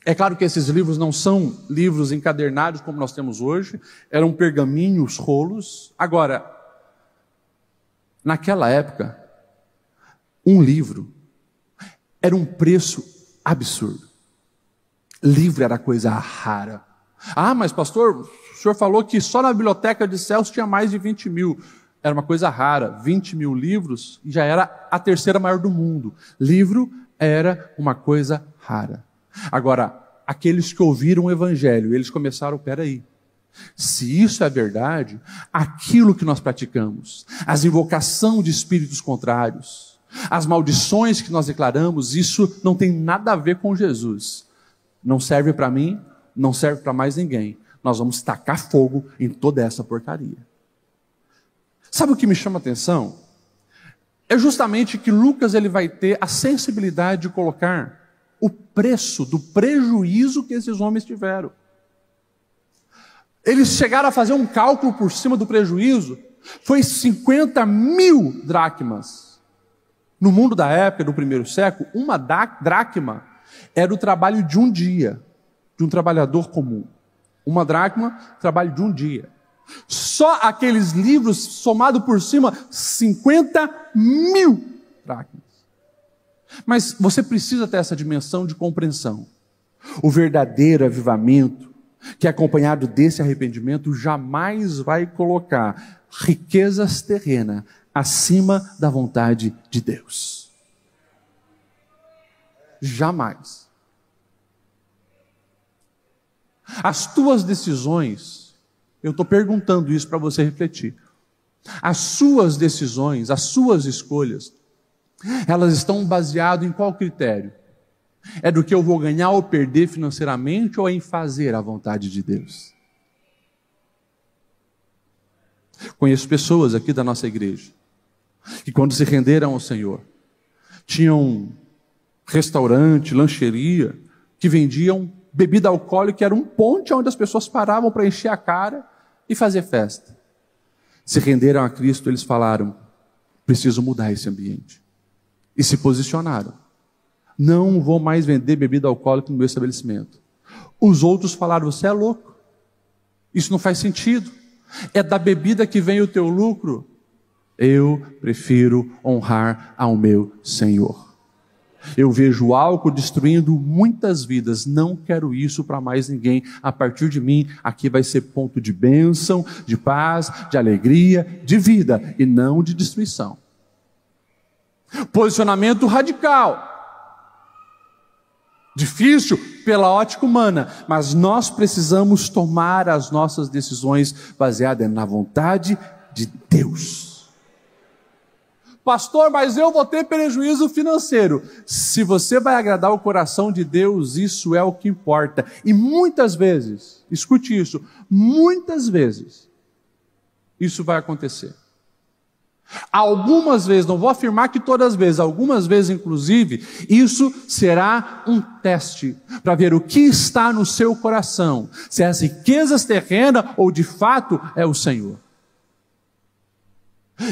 É claro que esses livros não são livros encadernados como nós temos hoje, eram pergaminhos, rolos. Agora, naquela época, um livro era um preço absurdo. Livro era coisa rara. Ah, mas pastor, o senhor falou que só na biblioteca de Celso tinha mais de 20.000. Era uma coisa rara. 20.000 livros e já era a terceira maior do mundo. Livro era uma coisa rara. Agora, aqueles que ouviram o Evangelho, eles começaram, peraí, se isso é verdade, aquilo que nós praticamos, as invocações de espíritos contrários, as maldições que nós declaramos, isso não tem nada a ver com Jesus. Não serve para mim, não serve para mais ninguém. Nós vamos tacar fogo em toda essa porcaria. Sabe o que me chama a atenção? É justamente que Lucas ele vai ter a sensibilidade de colocar o preço do prejuízo que esses homens tiveram. Eles chegaram a fazer um cálculo por cima do prejuízo, foi 50.000 dracmas. No mundo da época, do primeiro século, uma dracma era o trabalho de um dia, de um trabalhador comum. Uma dracma, trabalho de um dia. Só aqueles livros, somado por cima, 50.000 dracmas. Mas você precisa ter essa dimensão de compreensão. O verdadeiro avivamento, que é acompanhado desse arrependimento, jamais vai colocar riquezas terrenas acima da vontade de Deus. Jamais. As tuas decisões, eu estou perguntando isso para você refletir. As suas decisões, as suas escolhas, elas estão baseadas em qual critério? É do que eu vou ganhar ou perder financeiramente ou em fazer a vontade de Deus? Conheço pessoas aqui da nossa igreja que quando se renderam ao Senhor, tinham restaurante, lancheria, que vendiam bebida alcoólica, que era um ponte onde as pessoas paravam para encher a cara e fazer festa. Se renderam a Cristo, eles falaram, preciso mudar esse ambiente. E se posicionaram. Não vou mais vender bebida alcoólica no meu estabelecimento. Os outros falaram, você é louco. Isso não faz sentido. É da bebida que vem o teu lucro. Eu prefiro honrar ao meu Senhor. Eu vejo o álcool destruindo muitas vidas. Não quero isso para mais ninguém. A partir de mim, aqui vai ser ponto de bênção, de paz, de alegria, de vida e não de destruição. Posicionamento radical. Difícil pela ótica humana, mas nós precisamos tomar as nossas decisões baseadas na vontade de Deus. Pastor, mas eu vou ter prejuízo financeiro. Se você vai agradar o coração de Deus, isso é o que importa. E muitas vezes, escute isso, muitas vezes, isso vai acontecer. Algumas vezes, não vou afirmar que todas as vezes, algumas vezes inclusive, isso será um teste para ver o que está no seu coração, se é as riquezas terrenas ou de fato é o Senhor.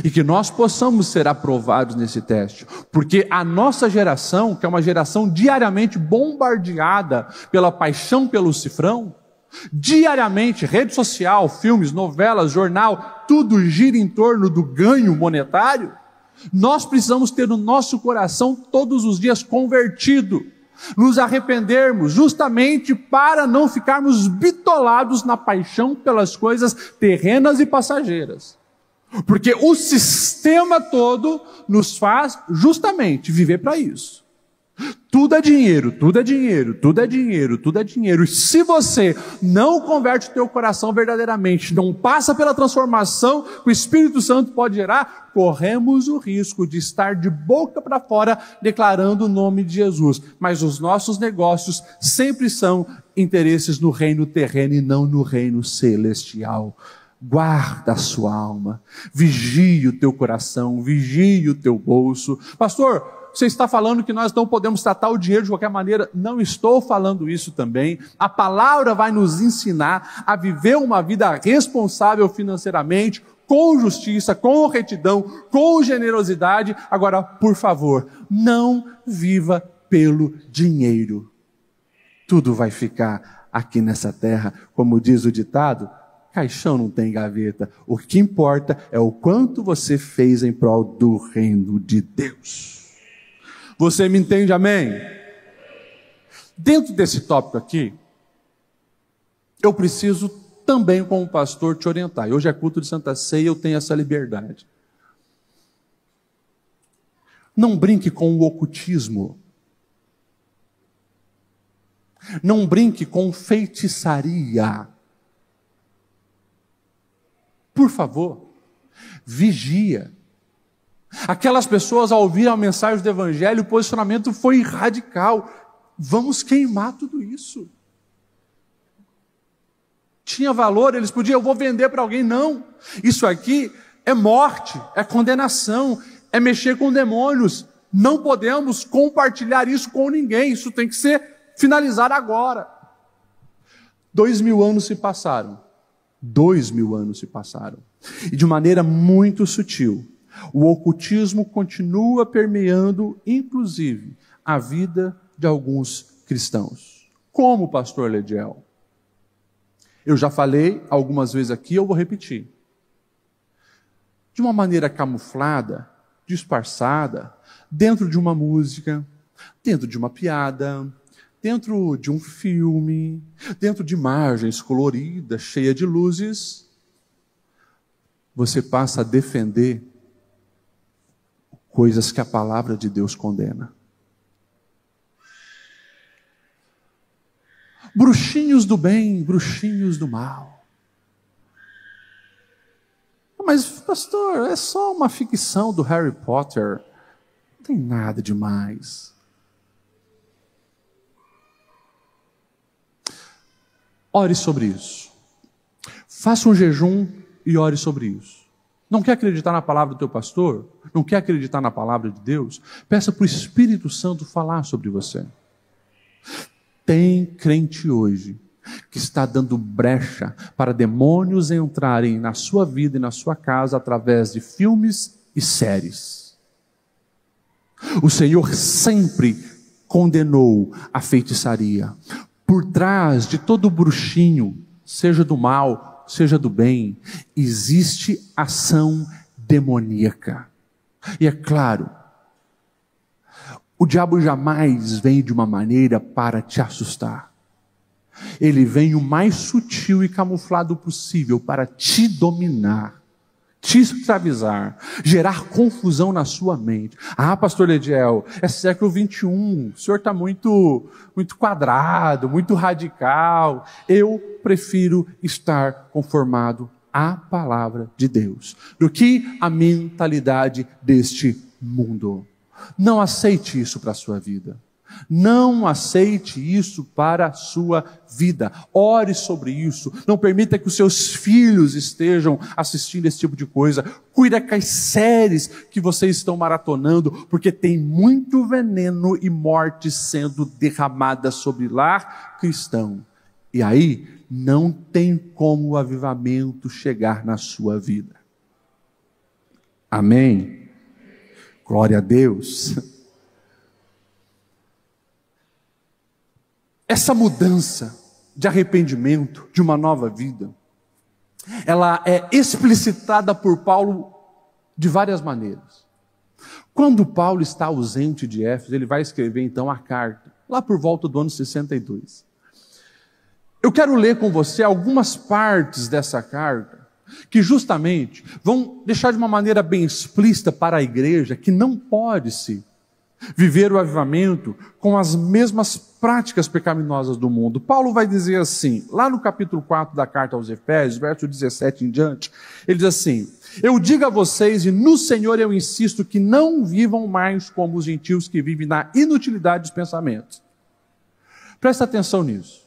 E que nós possamos ser aprovados nesse teste, porque a nossa geração, que é uma geração diariamente bombardeada pela paixão pelo cifrão, diariamente, rede social, filmes, novelas, jornal, tudo gira em torno do ganho monetário. Nós precisamos ter o nosso coração todos os dias convertido, nos arrependermos, justamente para não ficarmos bitolados na paixão pelas coisas terrenas e passageiras. Porque o sistema todo nos faz justamente viver para isso. Tudo é dinheiro, tudo é dinheiro, tudo é dinheiro, tudo é dinheiro. E se você não converte o teu coração verdadeiramente, não passa pela transformação que o Espírito Santo pode gerar, corremos o risco de estar de boca para fora declarando o nome de Jesus. Mas os nossos negócios sempre são interesses no reino terreno e não no reino celestial. Guarda a sua alma, vigie o teu coração, vigie o teu bolso. Pastor, você está falando que nós não podemos tratar o dinheiro de qualquer maneira? Não estou falando isso também. A palavra vai nos ensinar a viver uma vida responsável financeiramente, com justiça, com retidão, com generosidade. Agora, por favor, não viva pelo dinheiro. Tudo vai ficar aqui nessa terra, como diz o ditado, caixão não tem gaveta. O que importa é o quanto você fez em prol do reino de Deus. Você me entende, amém? Dentro desse tópico aqui, eu preciso também, como pastor, te orientar. Hoje é culto de Santa Ceia, eu tenho essa liberdade. Não brinque com o ocultismo. Não brinque com feitiçaria. Por favor, vigia. Aquelas pessoas, ao ouvir a mensagem do Evangelho, o posicionamento foi radical. Vamos queimar tudo isso. Tinha valor, eles podiam, eu vou vender para alguém. Não, isso aqui é morte, é condenação, é mexer com demônios. Não podemos compartilhar isso com ninguém. Isso tem que ser finalizado agora. 2000 anos se passaram. 2000 anos se passaram. E de maneira muito sutil, o ocultismo continua permeando, inclusive, a vida de alguns cristãos. Como, pastor Lediel? Eu já falei algumas vezes aqui, eu vou repetir. De uma maneira camuflada, disfarçada, dentro de uma música, dentro de uma piada, dentro de um filme, dentro de imagens coloridas, cheias de luzes, você passa a defender coisas que a palavra de Deus condena. Bruxinhos do bem, bruxinhos do mal. Mas, pastor, é só uma ficção do Harry Potter. Não tem nada demais. Ore sobre isso. Faça um jejum e ore sobre isso. Não quer acreditar na palavra do teu pastor? Não quer acreditar na palavra de Deus? Peça para o Espírito Santo falar sobre você. Tem crente hoje que está dando brecha para demônios entrarem na sua vida e na sua casa através de filmes e séries. O Senhor sempre condenou a feitiçaria. Por trás de todo bruxinho, seja do mal, seja do bem, existe ação demoníaca. E é claro, o diabo jamais vem de uma maneira para te assustar. Ele vem o mais sutil e camuflado possível para te dominar, te escravizar, gerar confusão na sua mente. Ah, pastor Lediel, é século 21, o senhor está muito quadrado, muito radical. Eu prefiro estar conformado à palavra de Deus do que a mentalidade deste mundo. Não aceite isso para a sua vida. Não aceite isso para a sua vida. Ore sobre isso. Não permita que os seus filhos estejam assistindo esse tipo de coisa. Cuida com as séries que vocês estão maratonando, porque tem muito veneno e morte sendo derramada sobre o lar cristão. E aí não tem como o avivamento chegar na sua vida. Amém? Glória a Deus. Essa mudança de arrependimento, de uma nova vida, ela é explicitada por Paulo de várias maneiras. Quando Paulo está ausente de Éfeso, ele vai escrever então a carta, lá por volta do ano 62. Eu quero ler com você algumas partes dessa carta, que justamente vão deixar de uma maneira bem explícita para a igreja que não pode-se viver o avivamento com as mesmas práticas pecaminosas do mundo. Paulo vai dizer assim, lá no capítulo 4 da carta aos Efésios, verso 17 em diante, ele diz assim: eu digo a vocês, e no Senhor eu insisto, que não vivam mais como os gentios que vivem na inutilidade dos pensamentos. Presta atenção nisso.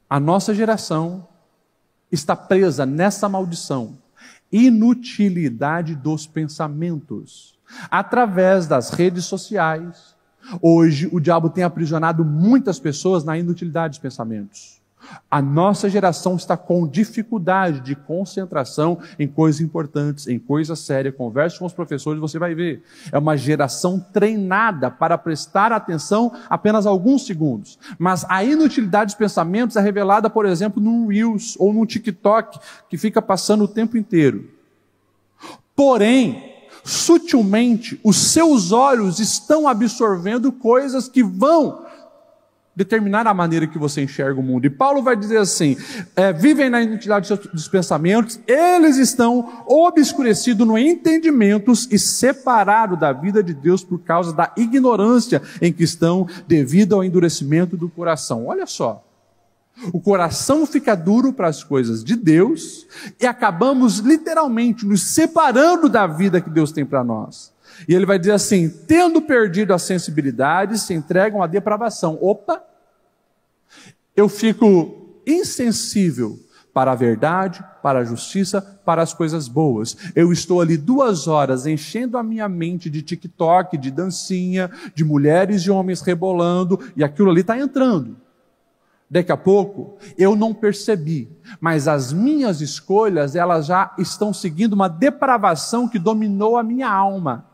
A nossa geração está presa nessa maldição, inutilidade dos pensamentos. Através das redes sociais, hoje o diabo tem aprisionado muitas pessoas na inutilidade dos pensamentos. A nossa geração está com dificuldade de concentração em coisas importantes, em coisas sérias. Converse com os professores, você vai ver. É uma geração treinada para prestar atenção apenas alguns segundos. Mas a inutilidade dos pensamentos é revelada, por exemplo, num Reels ou num TikTok, que fica passando o tempo inteiro. Porém, sutilmente, os seus olhos estão absorvendo coisas que vão determinar a maneira que você enxerga o mundo. E Paulo vai dizer assim, vivem na inutilidade dos pensamentos, eles estão obscurecidos no entendimento e separados da vida de Deus por causa da ignorância em que estão devido ao endurecimento do coração. Olha só, o coração fica duro para as coisas de Deus e acabamos literalmente nos separando da vida que Deus tem para nós. E ele vai dizer assim, tendo perdido a sensibilidade, se entregam à depravação. Opa! Eu fico insensível para a verdade, para a justiça, para as coisas boas. Eu estou ali 2 horas enchendo a minha mente de TikTok, de dancinha, de mulheres e homens rebolando, e aquilo ali está entrando. Daqui a pouco, eu não percebi, mas as minhas escolhas, elas já estão seguindo uma depravação que dominou a minha alma.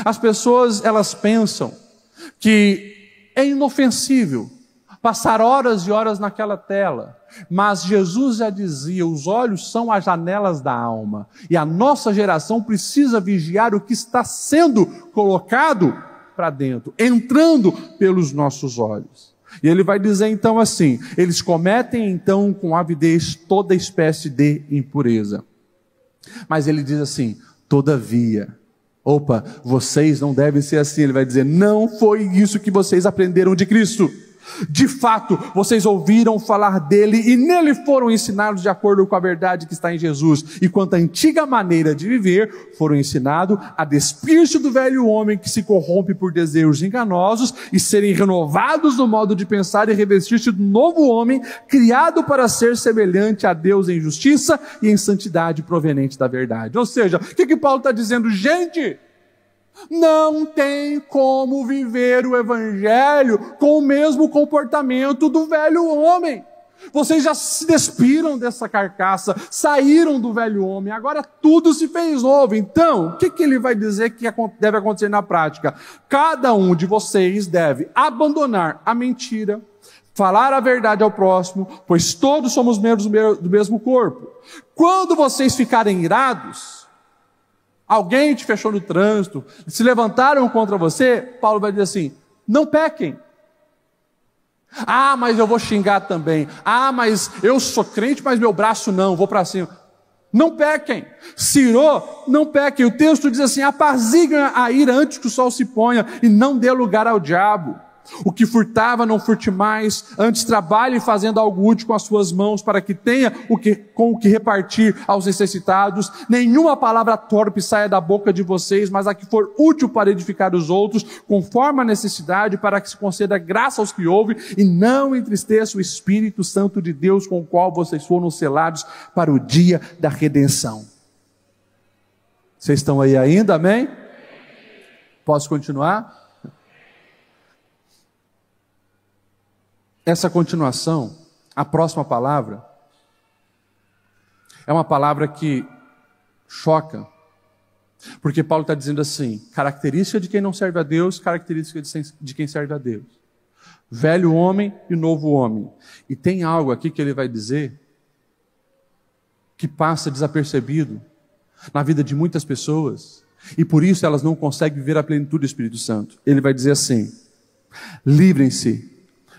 As pessoas, elas pensam que é inofensível passar horas e horas naquela tela, mas Jesus já dizia, os olhos são as janelas da alma, e a nossa geração precisa vigiar o que está sendo colocado para dentro, entrando pelos nossos olhos. E ele vai dizer então assim, eles cometem então com avidez toda espécie de impureza. Mas ele diz assim, todavia, vocês não devem ser assim. Ele vai dizer, não foi isso que vocês aprenderam de Cristo. De fato, vocês ouviram falar dele e nele foram ensinados de acordo com a verdade que está em Jesus. E quanto à antiga maneira de viver, foram ensinados a despir-se do velho homem que se corrompe por desejos enganosos e serem renovados no modo de pensar e revestir-se do novo homem, criado para ser semelhante a Deus em justiça e em santidade proveniente da verdade. Ou seja, o que Paulo está dizendo? Gente, não tem como viver o evangelho com o mesmo comportamento do velho homem. Vocês já se despiram dessa carcaça, saíram do velho homem, agora tudo se fez novo. Então, o que ele vai dizer que deve acontecer na prática? Cada um de vocês deve abandonar a mentira, falar a verdade ao próximo, pois todos somos membros do mesmo corpo. Quando vocês ficarem irados, alguém te fechou no trânsito, se levantaram contra você, Paulo vai dizer assim, não pequem. Ah, mas eu vou xingar também. Ah, mas eu sou crente, mas meu braço não, vou para cima. Não pequem. Se irou, não pequem. O texto diz assim, apaziguem a ira antes que o sol se ponha e não dê lugar ao diabo. O que furtava, não furte mais, antes trabalhe fazendo algo útil com as suas mãos, para que tenha com o que repartir aos necessitados. Nenhuma palavra torpe saia da boca de vocês, mas a que for útil para edificar os outros, conforme a necessidade, para que se conceda graça aos que ouvem, e não entristeça o Espírito Santo de Deus, com o qual vocês foram selados para o dia da redenção. Vocês estão aí ainda, amém? Posso continuar? Essa continuação, a próxima palavra, é uma palavra que choca, porque Paulo está dizendo assim, característica de quem não serve a Deus, característica de quem serve a Deus. Velho homem e novo homem. E tem algo aqui que ele vai dizer, que passa desapercebido na vida de muitas pessoas, e por isso elas não conseguem viver a plenitude do Espírito Santo. Ele vai dizer assim, livrem-se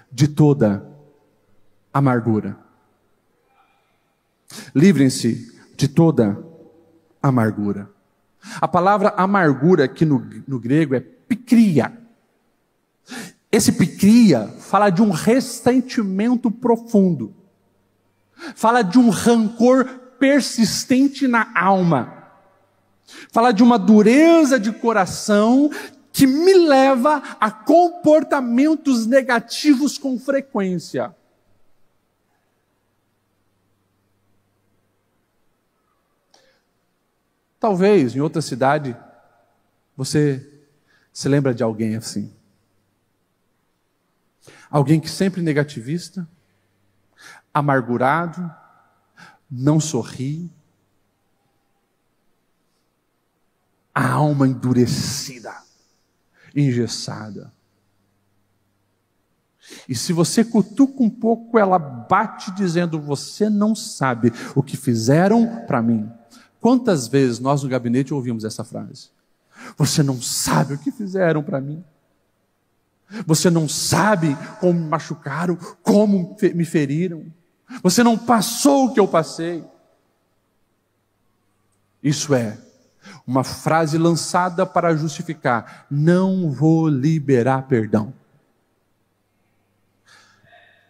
de toda amargura. Livrem-se de toda amargura. A palavra amargura aqui no grego é pikria. Esse pikria fala de um ressentimento profundo. Fala de um rancor persistente na alma. Fala de uma dureza de coração que me leva a comportamentos negativos com frequência. Talvez em outra cidade você se lembra de alguém assim. Alguém que sempre negativista, amargurado, não sorri, a alma endurecida, engessada. E se você cutuca um pouco, ela bate dizendo, você não sabe o que fizeram para mim. Quantas vezes nós no gabinete ouvimos essa frase? Você não sabe o que fizeram para mim. Você não sabe como me machucaram, como me feriram. Você não passou o que eu passei. Isso é uma frase lançada para justificar, não vou liberar perdão.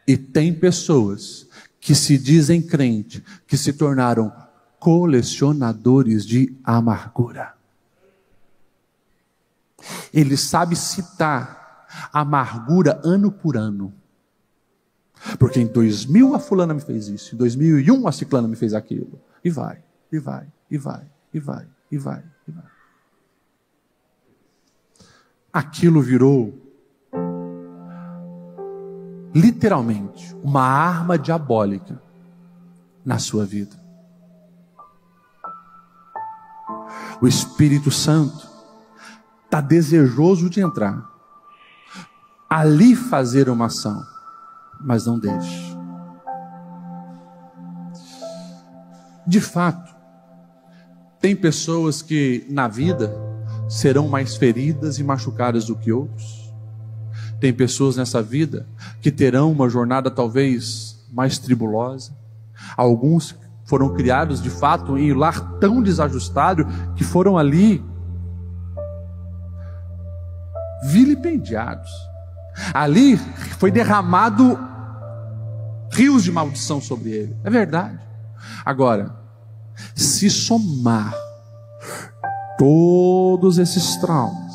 E tem pessoas que se dizem crente, que se tornaram colecionadores de amargura. Ele sabe citar amargura ano por ano. Porque em 2000 a fulana me fez isso, em 2001 a ciclana me fez aquilo. E vai, e vai, e vai, e vai, e vai, e vai. Aquilo virou, literalmente, uma arma diabólica na sua vida. O Espírito Santo está desejoso de entrar, ali fazer uma ação, mas não deixe. De fato, tem pessoas que na vida serão mais feridas e machucadas do que outros. Tem pessoas nessa vida que terão uma jornada talvez mais tribulosa. Alguns foram criados de fato em um lar tão desajustado que foram ali vilipendiados. Ali foi derramado rios de maldição sobre ele. É verdade. Agora, se somar todos esses traumas,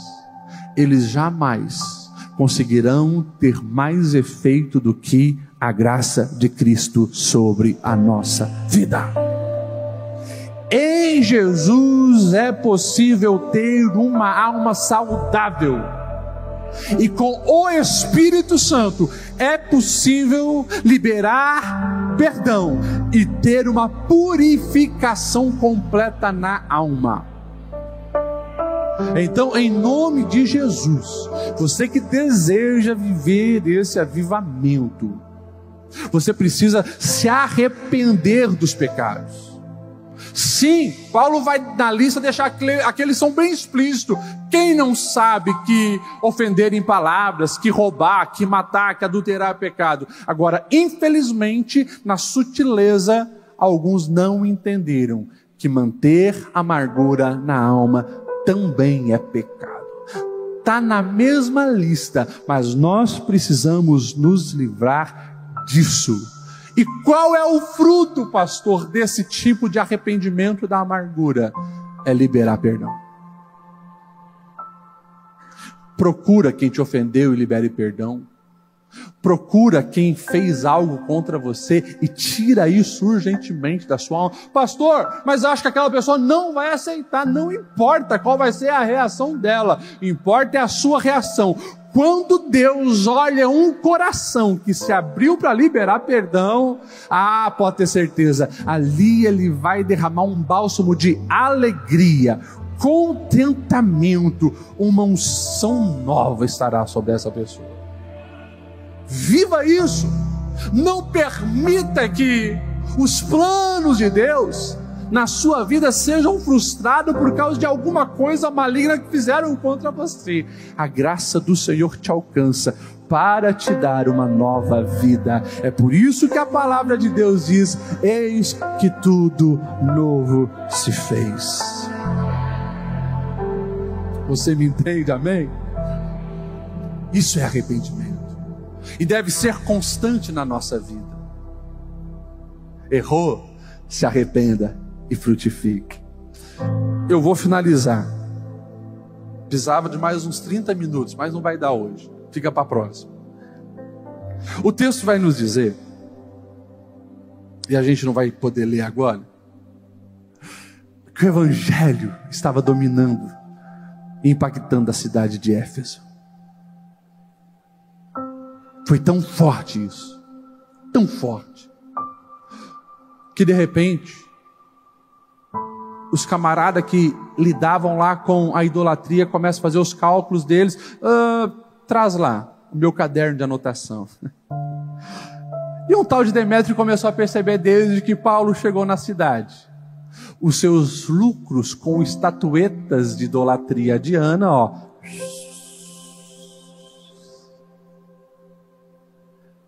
eles jamais conseguirão ter mais efeito do que a graça de Cristo sobre a nossa vida. Em Jesus é possível ter uma alma saudável. E com o Espírito Santo é possível liberar perdão e ter uma purificação completa na alma. Então, em nome de Jesus, você que deseja viver esse avivamento, você precisa se arrepender dos pecados. Sim, Paulo vai na lista deixar aqueles são bem explícitos. Quem não sabe que ofender em palavras, que roubar, que matar, que adulterar é pecado? Agora, infelizmente, na sutileza, alguns não entenderam que manter amargura na alma também é pecado. Está na mesma lista, mas nós precisamos nos livrar disso. E qual é o fruto, pastor, desse tipo de arrependimento da amargura? É liberar perdão. Procura quem te ofendeu e libere perdão. Procura quem fez algo contra você e tira isso urgentemente da sua alma. Pastor, mas acho que aquela pessoa não vai aceitar. Não importa qual vai ser a reação dela, importa é a sua reação. Quando Deus olha um coração que se abriu para liberar perdão, pode ter certeza, ali Ele vai derramar um bálsamo de alegria, contentamento, uma unção nova estará sobre essa pessoa. Viva isso! Não permita que os planos de Deus na sua vida sejam frustrados por causa de alguma coisa maligna que fizeram contra você. A graça do Senhor te alcança para te dar uma nova vida. É por isso que a palavra de Deus diz: eis que tudo novo se fez. Você me entende, amém? Isso é arrependimento. E deve ser constante na nossa vida. Errou, se arrependa e frutifique. Eu vou finalizar. Precisava de mais uns 30 minutos, mas não vai dar hoje. Fica para a próxima. O texto vai nos dizer, e a gente não vai poder ler agora, que o Evangelho estava dominando e impactando a cidade de Éfeso. Foi tão forte isso, tão forte, que de repente, os camaradas que lidavam lá com a idolatria começam a fazer os cálculos deles. Traz lá o meu caderno de anotação. E um tal de Demétrio começou a perceber desde que Paulo chegou na cidade. Os seus lucros com estatuetas de idolatria a Diana,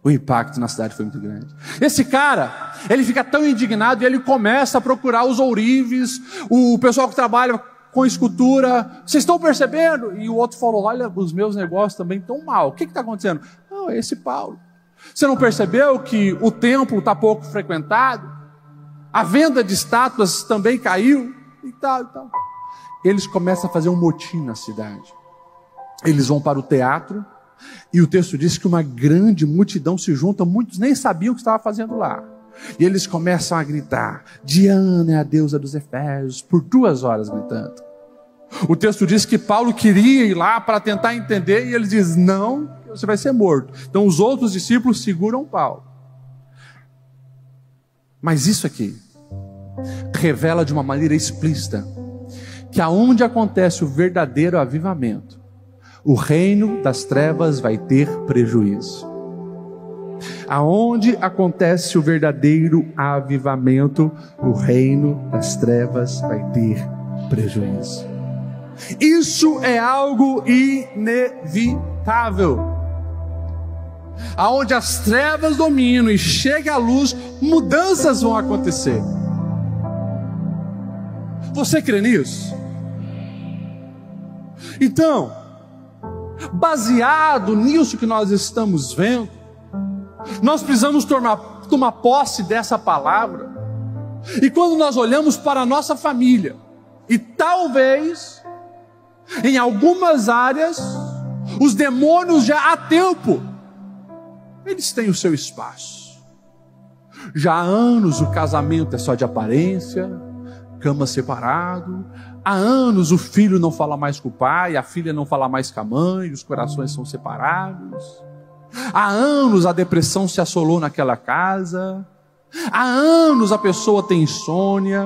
o impacto na cidade foi muito grande. Esse cara, ele fica tão indignado e ele começa a procurar os ourives, o pessoal que trabalha com escultura. Vocês estão percebendo? E o outro falou: olha, os meus negócios também estão mal. O que está acontecendo? Não, é esse Paulo. Você não percebeu que o templo está pouco frequentado? A venda de estátuas também caiu? E tal, e tal. Eles começam a fazer um motim na cidade. Eles vão para o teatro, E o texto diz que uma grande multidão se junta, muitos nem sabiam o que estava fazendo lá. E eles começam a gritar: Diana é a deusa dos Efésios, por 2 horas gritando. O texto diz que Paulo queria ir lá para tentar entender, e ele diz: não, você vai ser morto. Então os outros discípulos seguram Paulo. Mas isso aqui revela de uma maneira explícita que aonde acontece o verdadeiro avivamento, o reino das trevas vai ter prejuízo. Aonde acontece o verdadeiro avivamento, o reino das trevas vai ter prejuízo. Isso é algo inevitável. Aonde as trevas dominam e chega a luz, mudanças vão acontecer. Você crê nisso? Então, baseado nisso que nós estamos vendo, nós precisamos tomar posse dessa palavra. E quando nós olhamos para a nossa família, e talvez em algumas áreas os demônios já há tempo eles têm o seu espaço. Já há anos o casamento é só de aparência, cama separado. Há anos o filho não fala mais com o pai, a filha não fala mais com a mãe, os corações são separados. Há anos a depressão se assolou naquela casa. Há anos a pessoa tem insônia.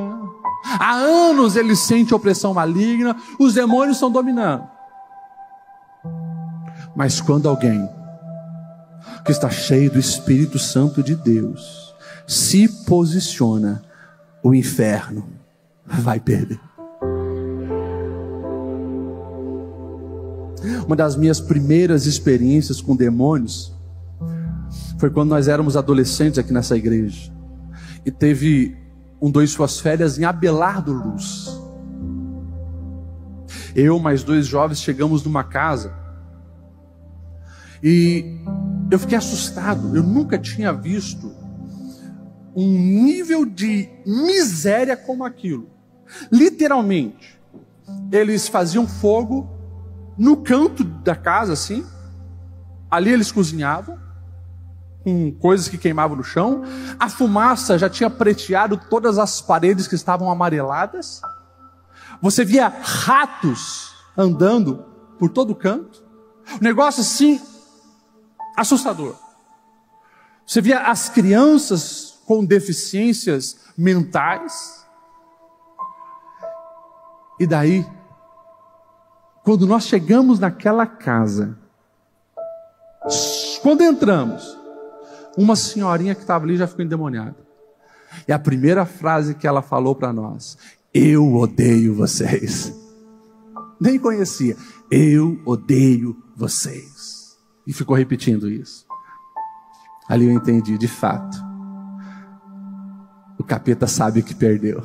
Há anos ele sente opressão maligna. Os demônios estão dominando. Mas quando alguém que está cheio do Espírito Santo de Deus se posiciona, o inferno vai perder. Uma das minhas primeiras experiências com demônios foi quando nós éramos adolescentes aqui nessa igreja. E teve suas férias em Abelardo Luz. Eu mais 2 jovens chegamos numa casa. E eu fiquei assustado. Eu nunca tinha visto um nível de miséria como aquilo. Literalmente, eles faziam fogo no canto da casa, assim. Ali eles cozinhavam com coisas que queimavam no chão. A fumaça já tinha preteado todas as paredes que estavam amareladas. Você via ratos andando por todo canto. Um negócio assim assustador. Você via as crianças com deficiências mentais. E daí, quando nós chegamos naquela casa, quando entramos, uma senhorinha que estava ali já ficou endemoniada. E a primeira frase que ela falou para nós: eu odeio vocês. Nem conhecia. Eu odeio vocês. E ficou repetindo isso. Ali eu entendi, de fato, o capeta sabe que perdeu.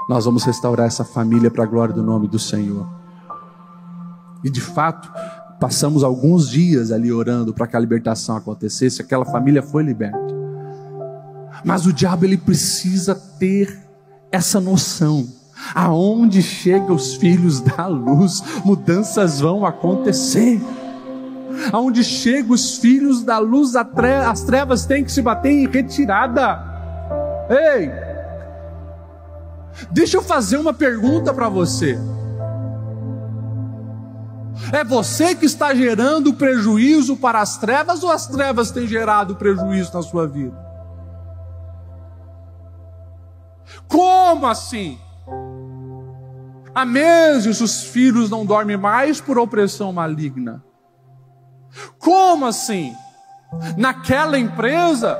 Nós vamos restaurar essa família para a glória do nome do Senhor. E de fato, passamos alguns dias ali orando para que a libertação acontecesse. Aquela família foi liberta. Mas o diabo, ele precisa ter essa noção. Aonde chegam os filhos da luz, mudanças vão acontecer. Aonde chegam os filhos da luz, as trevas têm que se bater em retirada. Ei, deixa eu fazer uma pergunta para você. É você que está gerando prejuízo para as trevas, ou as trevas têm gerado prejuízo na sua vida? Como assim? Há meses os filhos não dormem mais por opressão maligna. Como assim? Naquela empresa,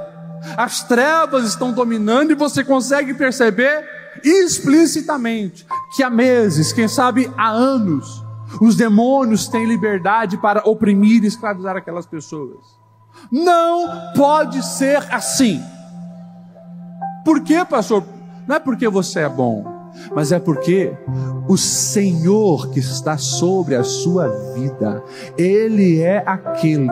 as trevas estão dominando e você consegue perceber explicitamente que há meses, quem sabe há anos, os demônios têm liberdade para oprimir e escravizar aquelas pessoas. Não pode ser assim. Por quê, pastor? Não é porque você é bom, mas é porque o Senhor que está sobre a sua vida, Ele é aquele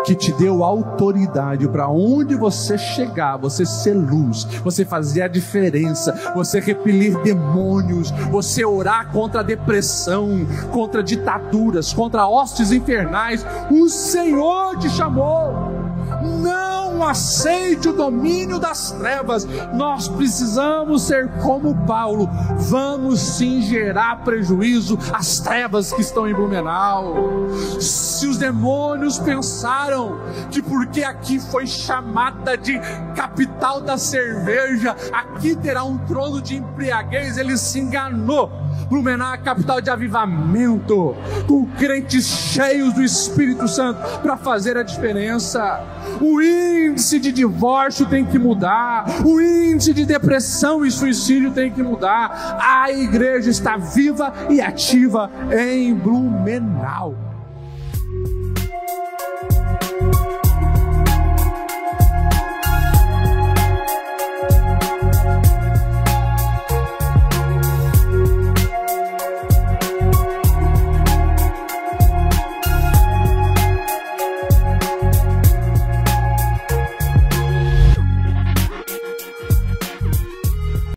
que te deu autoridade para onde você chegar, você ser luz, você fazer a diferença, você repelir demônios, você orar contra a depressão, contra ditaduras, contra hostes infernais. O Senhor te chamou. Não aceite o domínio das trevas. Nós precisamos ser como Paulo. Vamos sim gerar prejuízo às trevas que estão em Blumenau. Se os demônios pensaram que porque aqui foi chamada de capital da cerveja, aqui terá um trono de embriaguez, ele se enganou. Blumenau é a capital de avivamento, com crentes cheios do Espírito Santo para fazer a diferença. O índice de divórcio tem que mudar, o índice de depressão e suicídio tem que mudar. A igreja está viva e ativa em Blumenau.